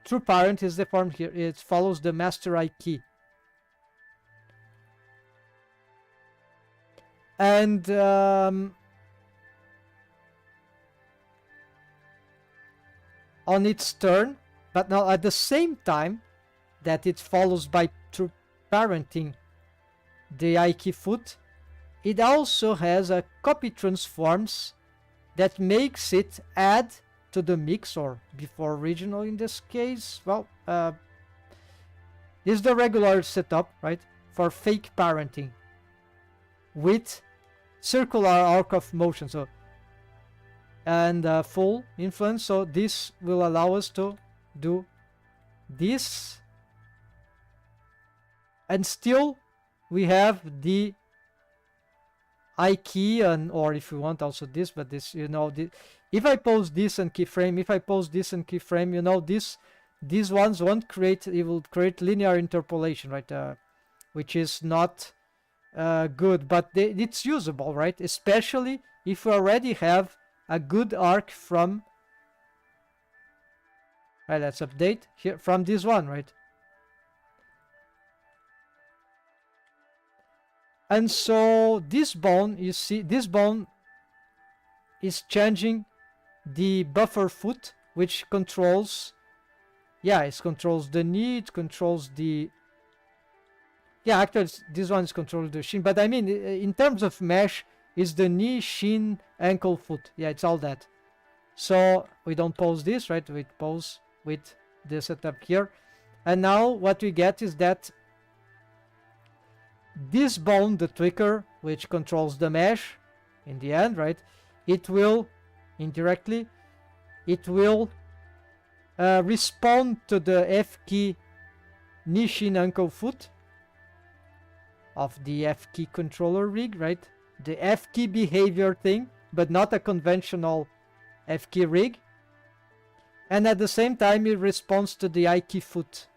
true parent is deformed here. It follows the master IK. And on its turn, but now at the same time that it follows by true parenting the IK foot, it also has a copy transforms that makes it add to the mix, or before original in this case. Well, this is the regular setup, right, for fake parenting with circular arc of motion, so and full influence. So this will allow us to do this, and still we have the IK, and or if you want also this, but this, you know, if I pose this and keyframe, if I pose this and keyframe, you know, these ones won't create, it will create linear interpolation, right, which is not good, but it's usable, right, especially if we already have a good arc from, right, let's update here from this one, right. And so this bone, you see, this bone is changing the buffer foot, which controls, yeah, it controls the knee, it controls the, yeah, actually this one is controlling the shin, but I mean, in terms of mesh, is the knee, shin, ankle, foot. Yeah, it's all that. So we don't pose this, right? We pose with the setup here. And now what we get is that this bone, the tweaker, which controls the mesh in the end, right, it will indirectly, it will respond to the F key knee, shin, ankle, foot of the F key controller rig, right, the F key behavior thing, but not a conventional F key rig. And at the same time it responds to the IK foot.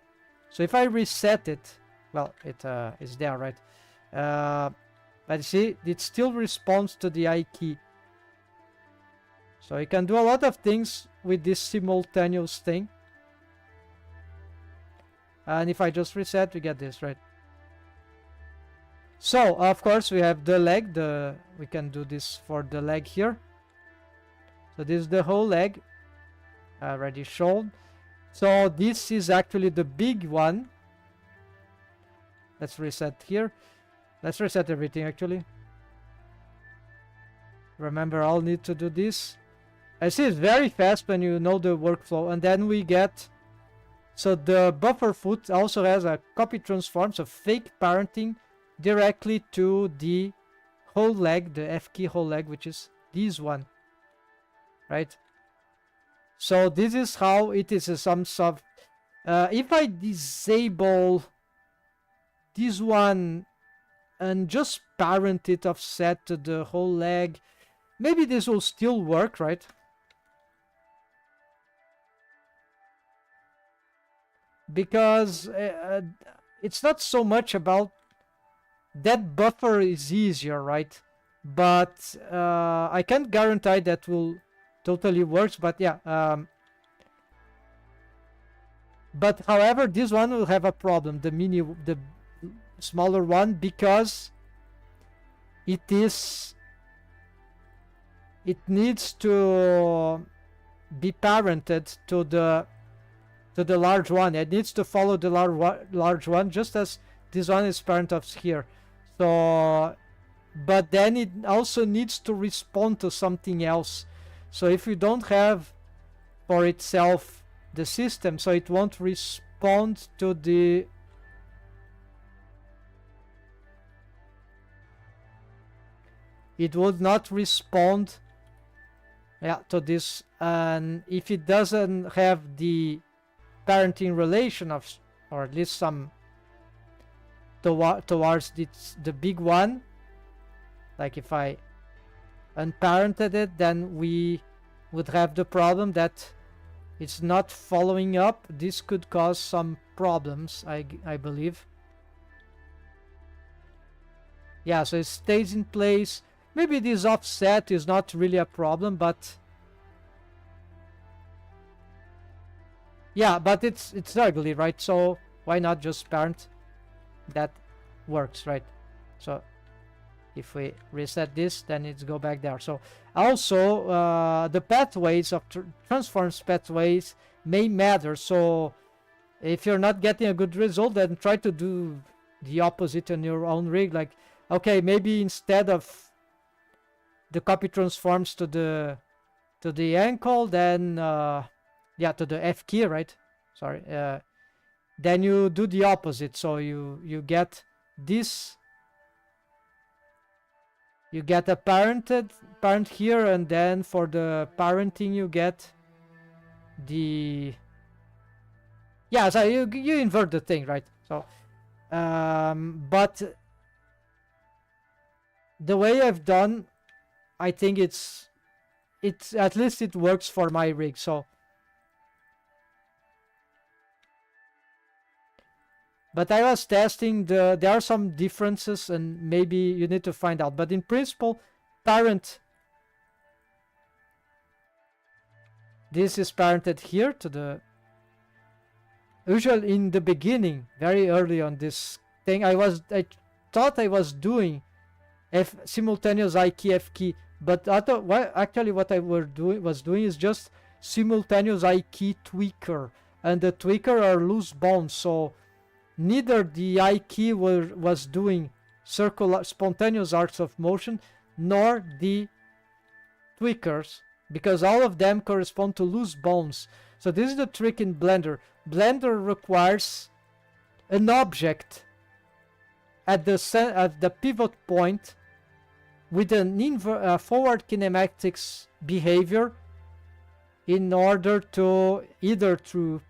So if I reset it, well, it is there, right? But see, it still responds to the IK. So you can do a lot of things with this simultaneous thing. And if I just reset, we get this, right? So of course we have the leg, we can do this for the leg here. So this is the whole leg already shown. So this is actually the big one. Let's reset here. Let's reset everything actually. Remember, I'll need to do this. I see it's very fast when you know the workflow. And then we get, so the buffer foot also has a copy transform, so fake parenting directly to the whole leg, the F key whole leg, which is this one, right? So this is how it is some soft. If I disable this one and just parent it offset to the whole leg, maybe this will still work, right? Because it's not so much about that buffer is easier, right? But I can't guarantee that will totally works, but yeah. But however, this one will have a problem, the smaller one, because it needs to be parented to the large one. It needs to follow the large one, just as this one is parent of here. So, but then it also needs to respond to something else. So if you don't have for itself the system, so it won't respond to the it would not respond, yeah, to this. And if it doesn't have the parenting relation of, or at least some towards the big one, like if I unparented it, then we would have the problem that it's not following up. This could cause some problems, I believe. Yeah, so it stays in place. Maybe this offset is not really a problem, but yeah, but it's ugly, right? So why not just parent? That works, right? So if we reset this, then it's go back there. So also the pathways of transforms pathways may matter. So if you're not getting a good result, then try to do the opposite on your own rig. Like, okay, maybe instead of the copy transforms to the ankle, then yeah, to the F key, right? Sorry. Then you do the opposite. So you get this. You get a parent here, and then for the parenting you get the, yeah, so you invert the thing, right? So but the way I've done, I think it's at least it works for my rig. So but I was testing there are some differences, and maybe you need to find out, but in principle, parent, this is parented here to the, usually in the beginning, very early on this thing, I thought I was doing simultaneous IK F key, but actually what I was doing is just simultaneous IK tweaker, and the tweaker are loose bones, so neither the IK was doing circular spontaneous arcs of motion, nor the tweakers, because all of them correspond to loose bones. So this is the trick in Blender. Blender requires an object at the pivot point with an forward kinematics behavior in order to either through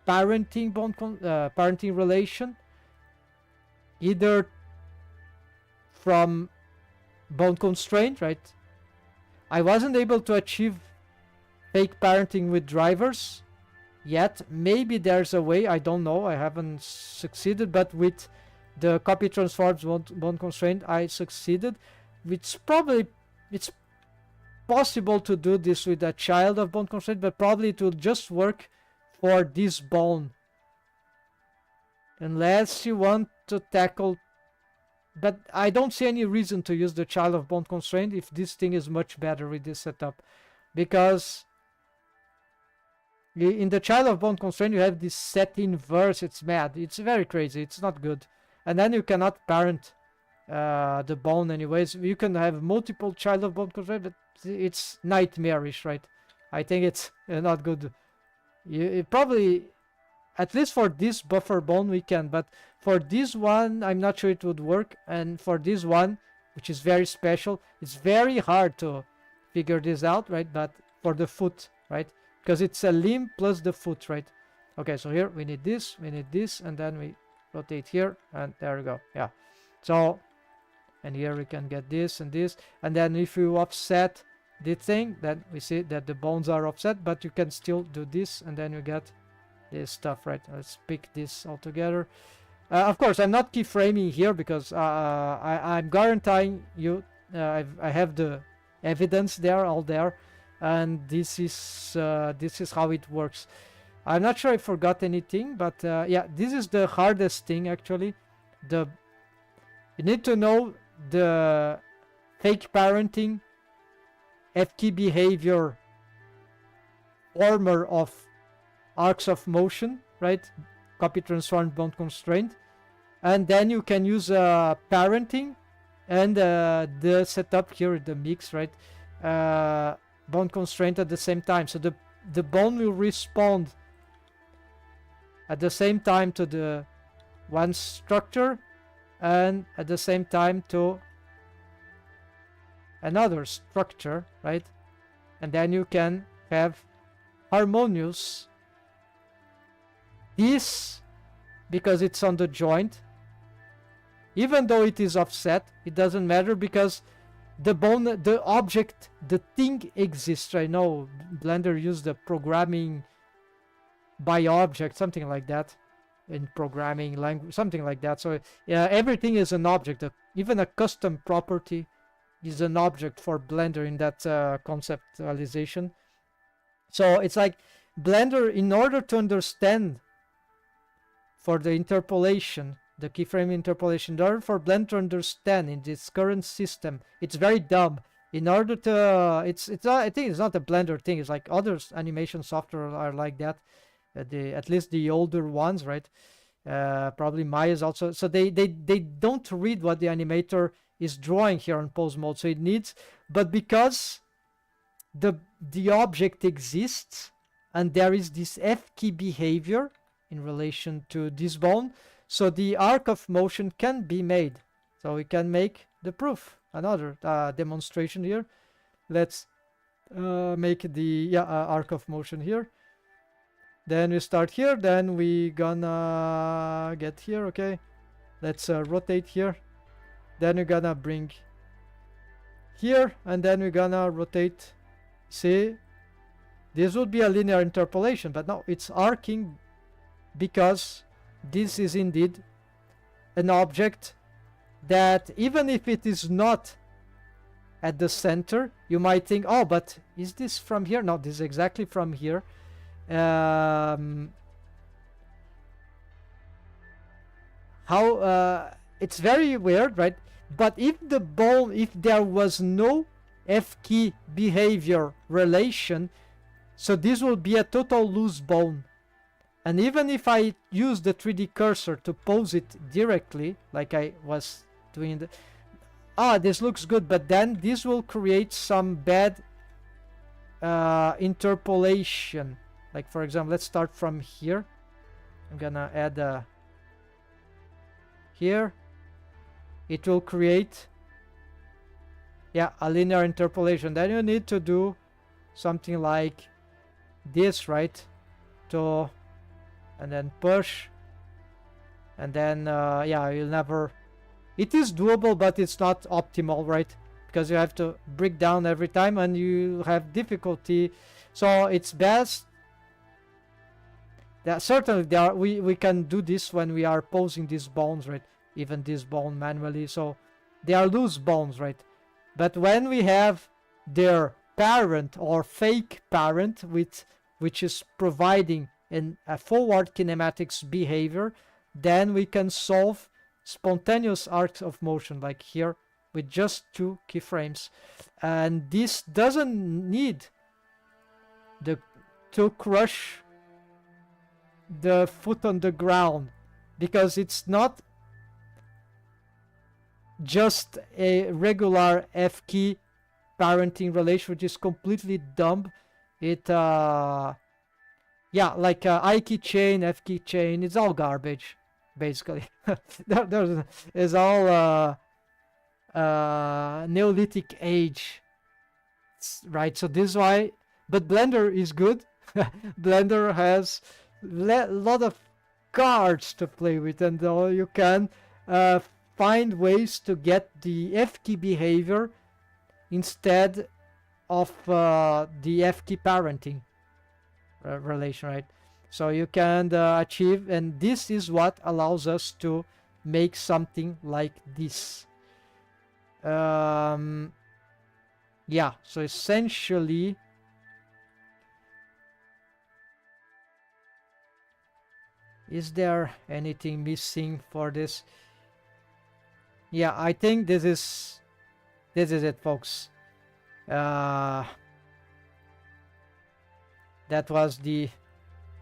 parenting relation, either from bone constraint, right? I wasn't able to achieve fake parenting with drivers yet. Maybe there's a way, I don't know, I haven't succeeded, but with the copy transforms bone constraint I succeeded. It's possible to do this with a child of bone constraint, but probably it will just work for this bone, unless you want to tackle, but I don't see any reason to use the child of bone constraint if this thing is much better with this setup, because in the child of bone constraint you have this set inverse. It's mad, it's very crazy, it's not good, and then you cannot parent the bone anyways. You can have multiple child of bone constraint, but it's nightmarish, right? I think it's not good. It probably, at least for this buffer bone we can, but for this one I'm not sure it would work, and for this one, which is very special, it's very hard to figure this out, right? But for the foot, right, because it's a limb plus the foot, right? Okay, so here we need this, and then we rotate here, and there we go. Yeah, so, and here we can get this and this, and then if you offset the thing, then we see that the bones are offset, but you can still do this, and then you get this stuff, right? Let's pick this all together. Of course, I'm not keyframing here because I'm guaranteeing you I have the evidence there, all there, and this is how it works. I'm not sure I forgot anything, but yeah, this is the hardest thing actually. You need to know the fake parenting F-key behavior former of arcs of motion, right? Copy transformed bone constraint, and then you can use parenting and the setup here, the mix, right? Bone constraint at the same time, so the bone will respond at the same time to the one structure and at the same time to another structure, right? And then you can have harmonious this, because it's on the joint, even though it is offset, it doesn't matter because the bone, the object, the thing exists. I know Blender used the programming by object, something like that. in programming language, something like that. So yeah, everything is an object. Even a custom property is an object for Blender in that conceptualization. So it's like Blender, in order to understand for the interpolation, the keyframe interpolation, in order for Blender to understand in this current system, it's very dumb. In order to, it's not, I think it's not a Blender thing. It's like other animation software are like that. At least the older ones, right? Probably Maya's also. So they don't read what the animator is drawing here on pose mode. So it needs, but because the object exists and there is this F key behavior in relation to this bone, so the arc of motion can be made. So we can make the proof. Another demonstration here. Let's make the arc of motion here. Then we start here, then we gonna get here. Okay, let's rotate here. Then we're gonna bring here, and then we're gonna rotate. See, this would be a linear interpolation, but no, it's arcing because this is indeed an object that, even if it is not at the center, you might think, oh, but is this from here? No, this is exactly from here. It's very weird, right? But if the bone, if there was no F key behavior relation, so this will be a total loose bone. And even if I use the 3D cursor to pose it directly, like I was doing, this looks good, but then this will create some bad interpolation. Like, for example, let's start from here. I'm gonna add here. It will create a linear interpolation. Then you need to do something like this, right? And then push, and then you'll never, it is doable, but it's not optimal, right? Because you have to break down every time and you have difficulty. So it's best that certainly we can do this when we are posing these bones, right? Even this bone manually. So they are loose bones, right? But when we have their parent or fake parent which is providing a forward kinematics behavior, then we can solve spontaneous arcs of motion, like here, with just 2 keyframes. And this doesn't need to crush the foot on the ground, because it's not just a regular F key parenting relation, which is completely dumb. It like I key chain, F key chain, it's all garbage, basically. It's all Neolithic age, right? So this is why, but Blender is good. Blender has a lot of cards to play with, and you can find ways to get the F key behavior instead of the F key parenting relation, right? So you can achieve, and this is what allows us to make something like this. So essentially is there anything missing for this? Yeah, I think this is it, folks. That was the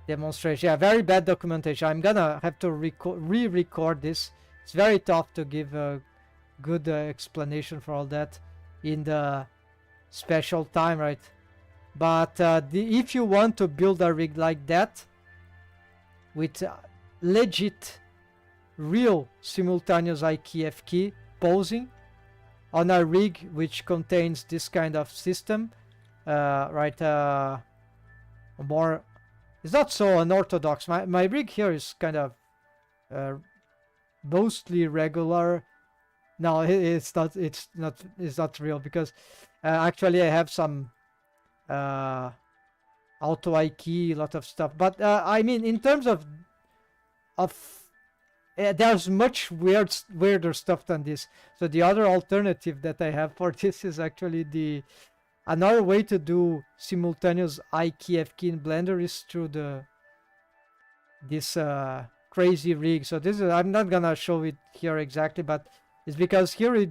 demonstration. Yeah, very bad documentation. I'm gonna have to re-record this. It's very tough to give a good explanation for all that in the special time, right? But if you want to build a rig like that with legit real simultaneous IK F key posing on a rig which contains this kind of system, right? More, it's not so unorthodox. My rig here is kind of mostly regular. No, it's not. It's not real, because actually I have some auto IK, a lot of stuff. But I mean, in terms of of there's much weirder stuff than this. So the other alternative that I have for this is actually another way to do simultaneous IK FK in Blender is through this crazy rig. So this is, I'm not gonna show it here exactly, but it's because here we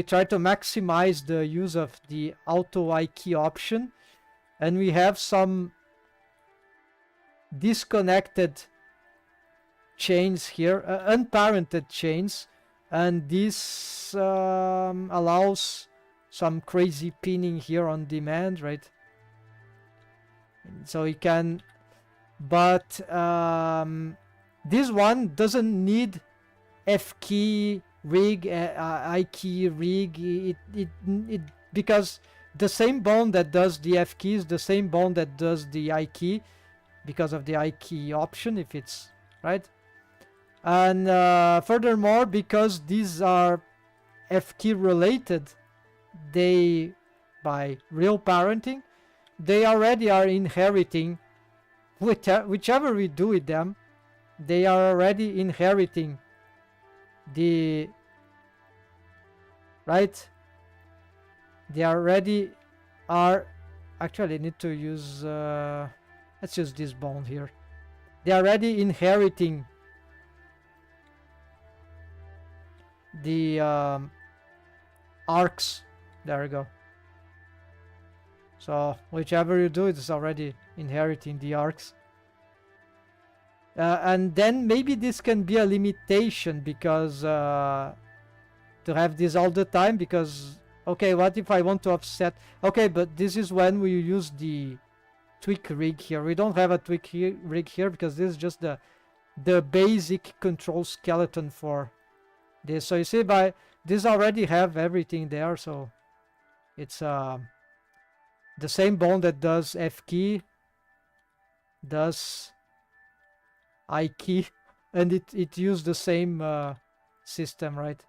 try to maximize the use of the auto IK option, and we have some disconnected chains here, unparented chains, and this allows some crazy pinning here on demand, right? So you can, but this one doesn't need F key rig, I key rig, it because the same bone that does the F key is the same bone that does the I key because of the I key option, if it's right. And furthermore, because these are F key related, they, by real parenting, they already are inheriting, whichever we do with them, they are already inheriting the, right? They already are, actually I need to use, let's use this bone here. They are already inheriting the arcs. There we go. So whichever you do, it's already inheriting the arcs. And then maybe this can be a limitation, because to have this all the time, because okay, what if I want to offset? Okay, but this is when we use the tweak rig here. We don't have a tweak rig here because this is just the basic control skeleton for this. So you see, by this already have everything there, so it's the same bone that does F key does I key, and it used the same system, right?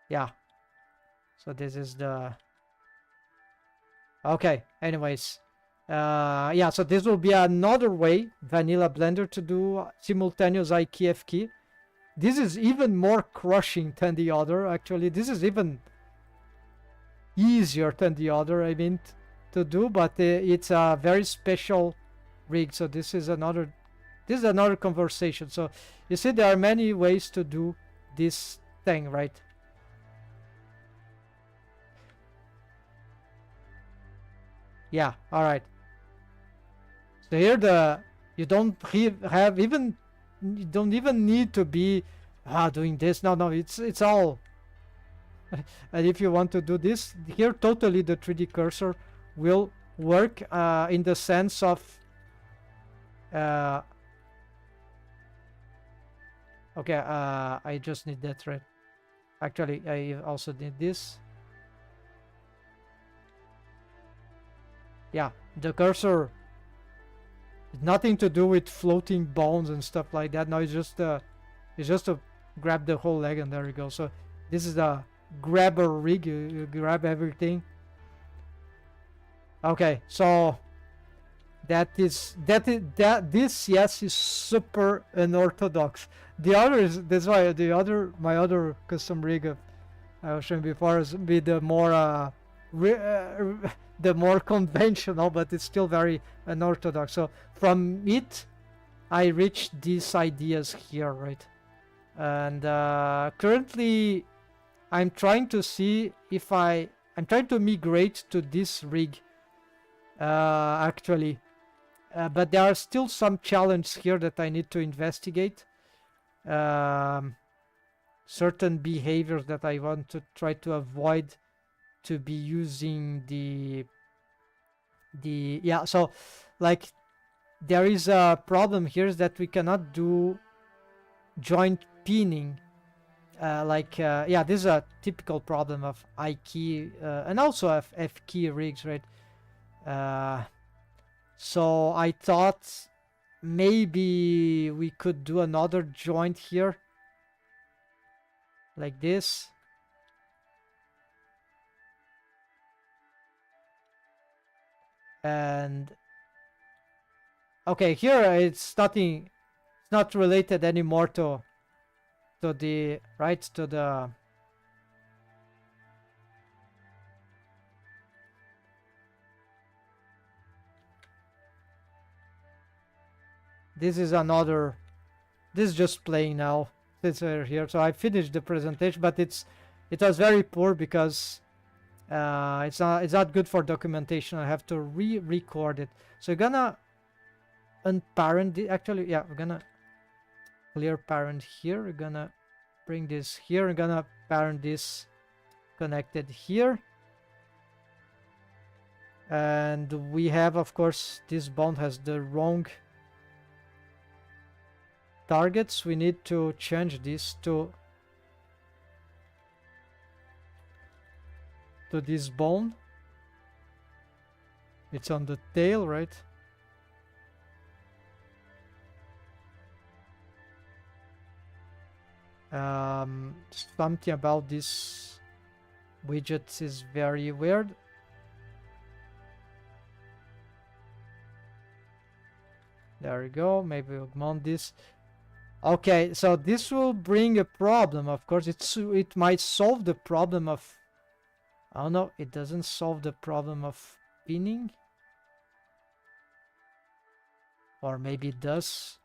Yeah. So this is the, okay, anyways, yeah, so this will be another way, vanilla Blender, to do simultaneous IK FK. This is even more crushing than the other, actually. This is even easier than the other, I mean, to do, but it's a very special rig. So this is another conversation. So you see, there are many ways to do this thing, right? Yeah, all right. So here you don't even need to be doing this. No, it's all. And if you want to do this here, totally the 3D cursor will work in the sense of okay, I just need that thread. Actually, I also need this. Yeah, the cursor, nothing to do with floating bones and stuff like that. No, it's just to grab the whole leg, and there you go. So this is the grabber rig. You grab everything. Okay, so this yes is super unorthodox. The other is, that's why my other custom rig I was showing before is be the more the more conventional, but it's still very unorthodox. So from it, I reached these ideas here, right? And currently, I'm trying to see if I'm trying to migrate to this rig, actually. But there are still some challenges here that I need to investigate. Certain behaviors that I want to try to avoid to be using yeah, so like there is a problem here is that we cannot do joint pinning, yeah, this is a typical problem of I key and also of F key rigs, right? So I thought maybe we could do another joint here like this. And Okay, here it's nothing. It's not related anymore to the right to the. This is another. This is just playing now since we're here. So I finished the presentation, but it was very poor because it's not good for documentation. I have to re-record it. So we're gonna unparent the actually yeah we're gonna clear parent here. We're gonna bring this here. We're gonna parent this connected here. And we have, of course, this bond has the wrong targets. We need to change this to this bone. It's on the tail, right? Something about this widget is very weird. There we go. Maybe we'll mount this. Okay, so this will bring a problem. Of course, it might solve the problem of. Oh no, it doesn't solve the problem of pinning. Or maybe it does.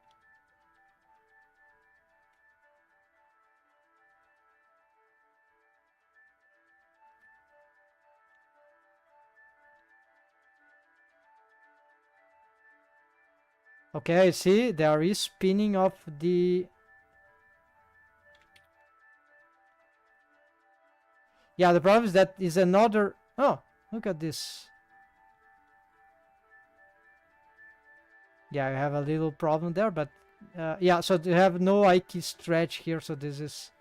Okay, see, there is pinning of the. Yeah, the problem is that is another. Oh, look at this. Yeah, I have a little problem there, but yeah, so they have no IK stretch here, so this is.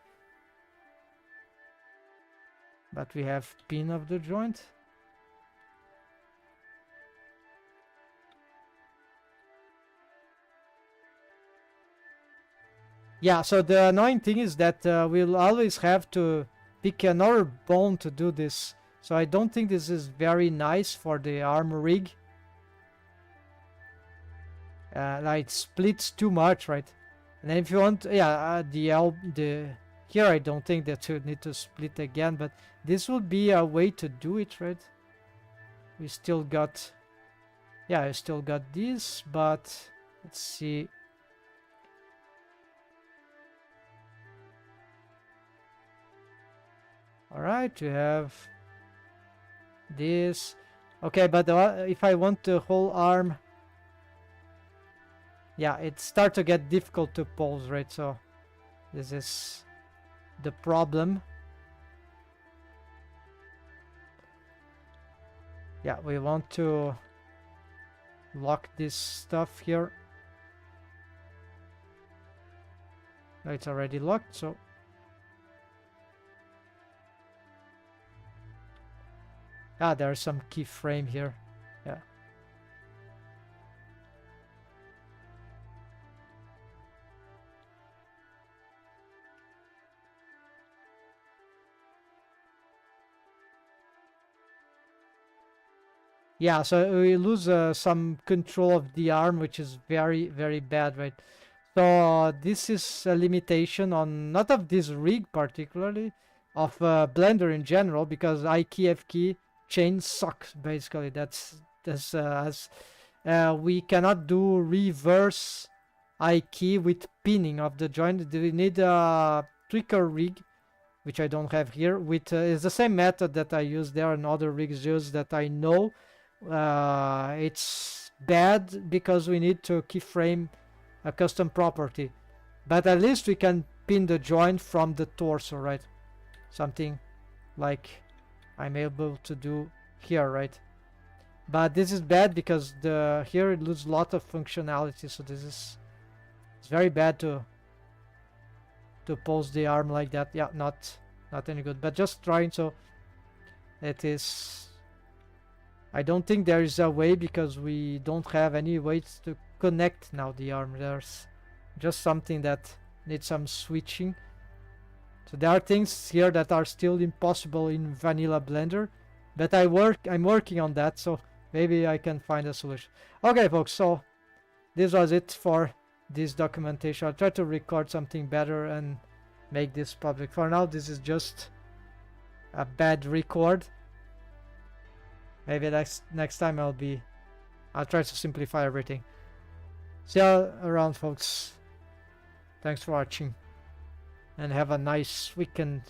But we have pin of the joint. Yeah, so the annoying thing is that we'll always have to pick another bone to do this. So I don't think this is very nice for the arm rig. Like it splits too much, right? And then if you want, yeah, the here I don't think that you need to split again, but this would be a way to do it, right? We still got, yeah, I still got this, but let's see. All right, we have this. Okay, but if I want the whole arm, yeah, it starts to get difficult to pose, right? So this is the problem. Yeah, we want to lock this stuff here. No, it's already locked, so there's some keyframe here. Yeah. Yeah, so we lose some control of the arm, which is very, very bad, right? So this is a limitation on not of this rig particularly, of Blender in general, because I key F key chain sucks basically. That's as we cannot do reverse I key with pinning of the joint. We need a trigger rig, which I don't have here. With it's the same method that I use there and other rigs use that I know. It's bad because we need to keyframe a custom property, but at least we can pin the joint from the torso, right? Something like I'm able to do here, right? But this is bad because the here it loses a lot of functionality, so this is it's very bad to pose the arm like that. Yeah, not any good, but just trying. So it is. I don't think there is a way because we don't have any ways to connect now the arm. There's just something that needs some switching. So there are things here that are still impossible in vanilla Blender, but I'm working on that, so maybe I can find a solution. Okay, folks, so this was it for this documentation. I'll try to record something better and make this public. For now, this is just a bad record. Maybe next time I'll try to simplify everything. See you around, folks. Thanks for watching, and have a nice weekend.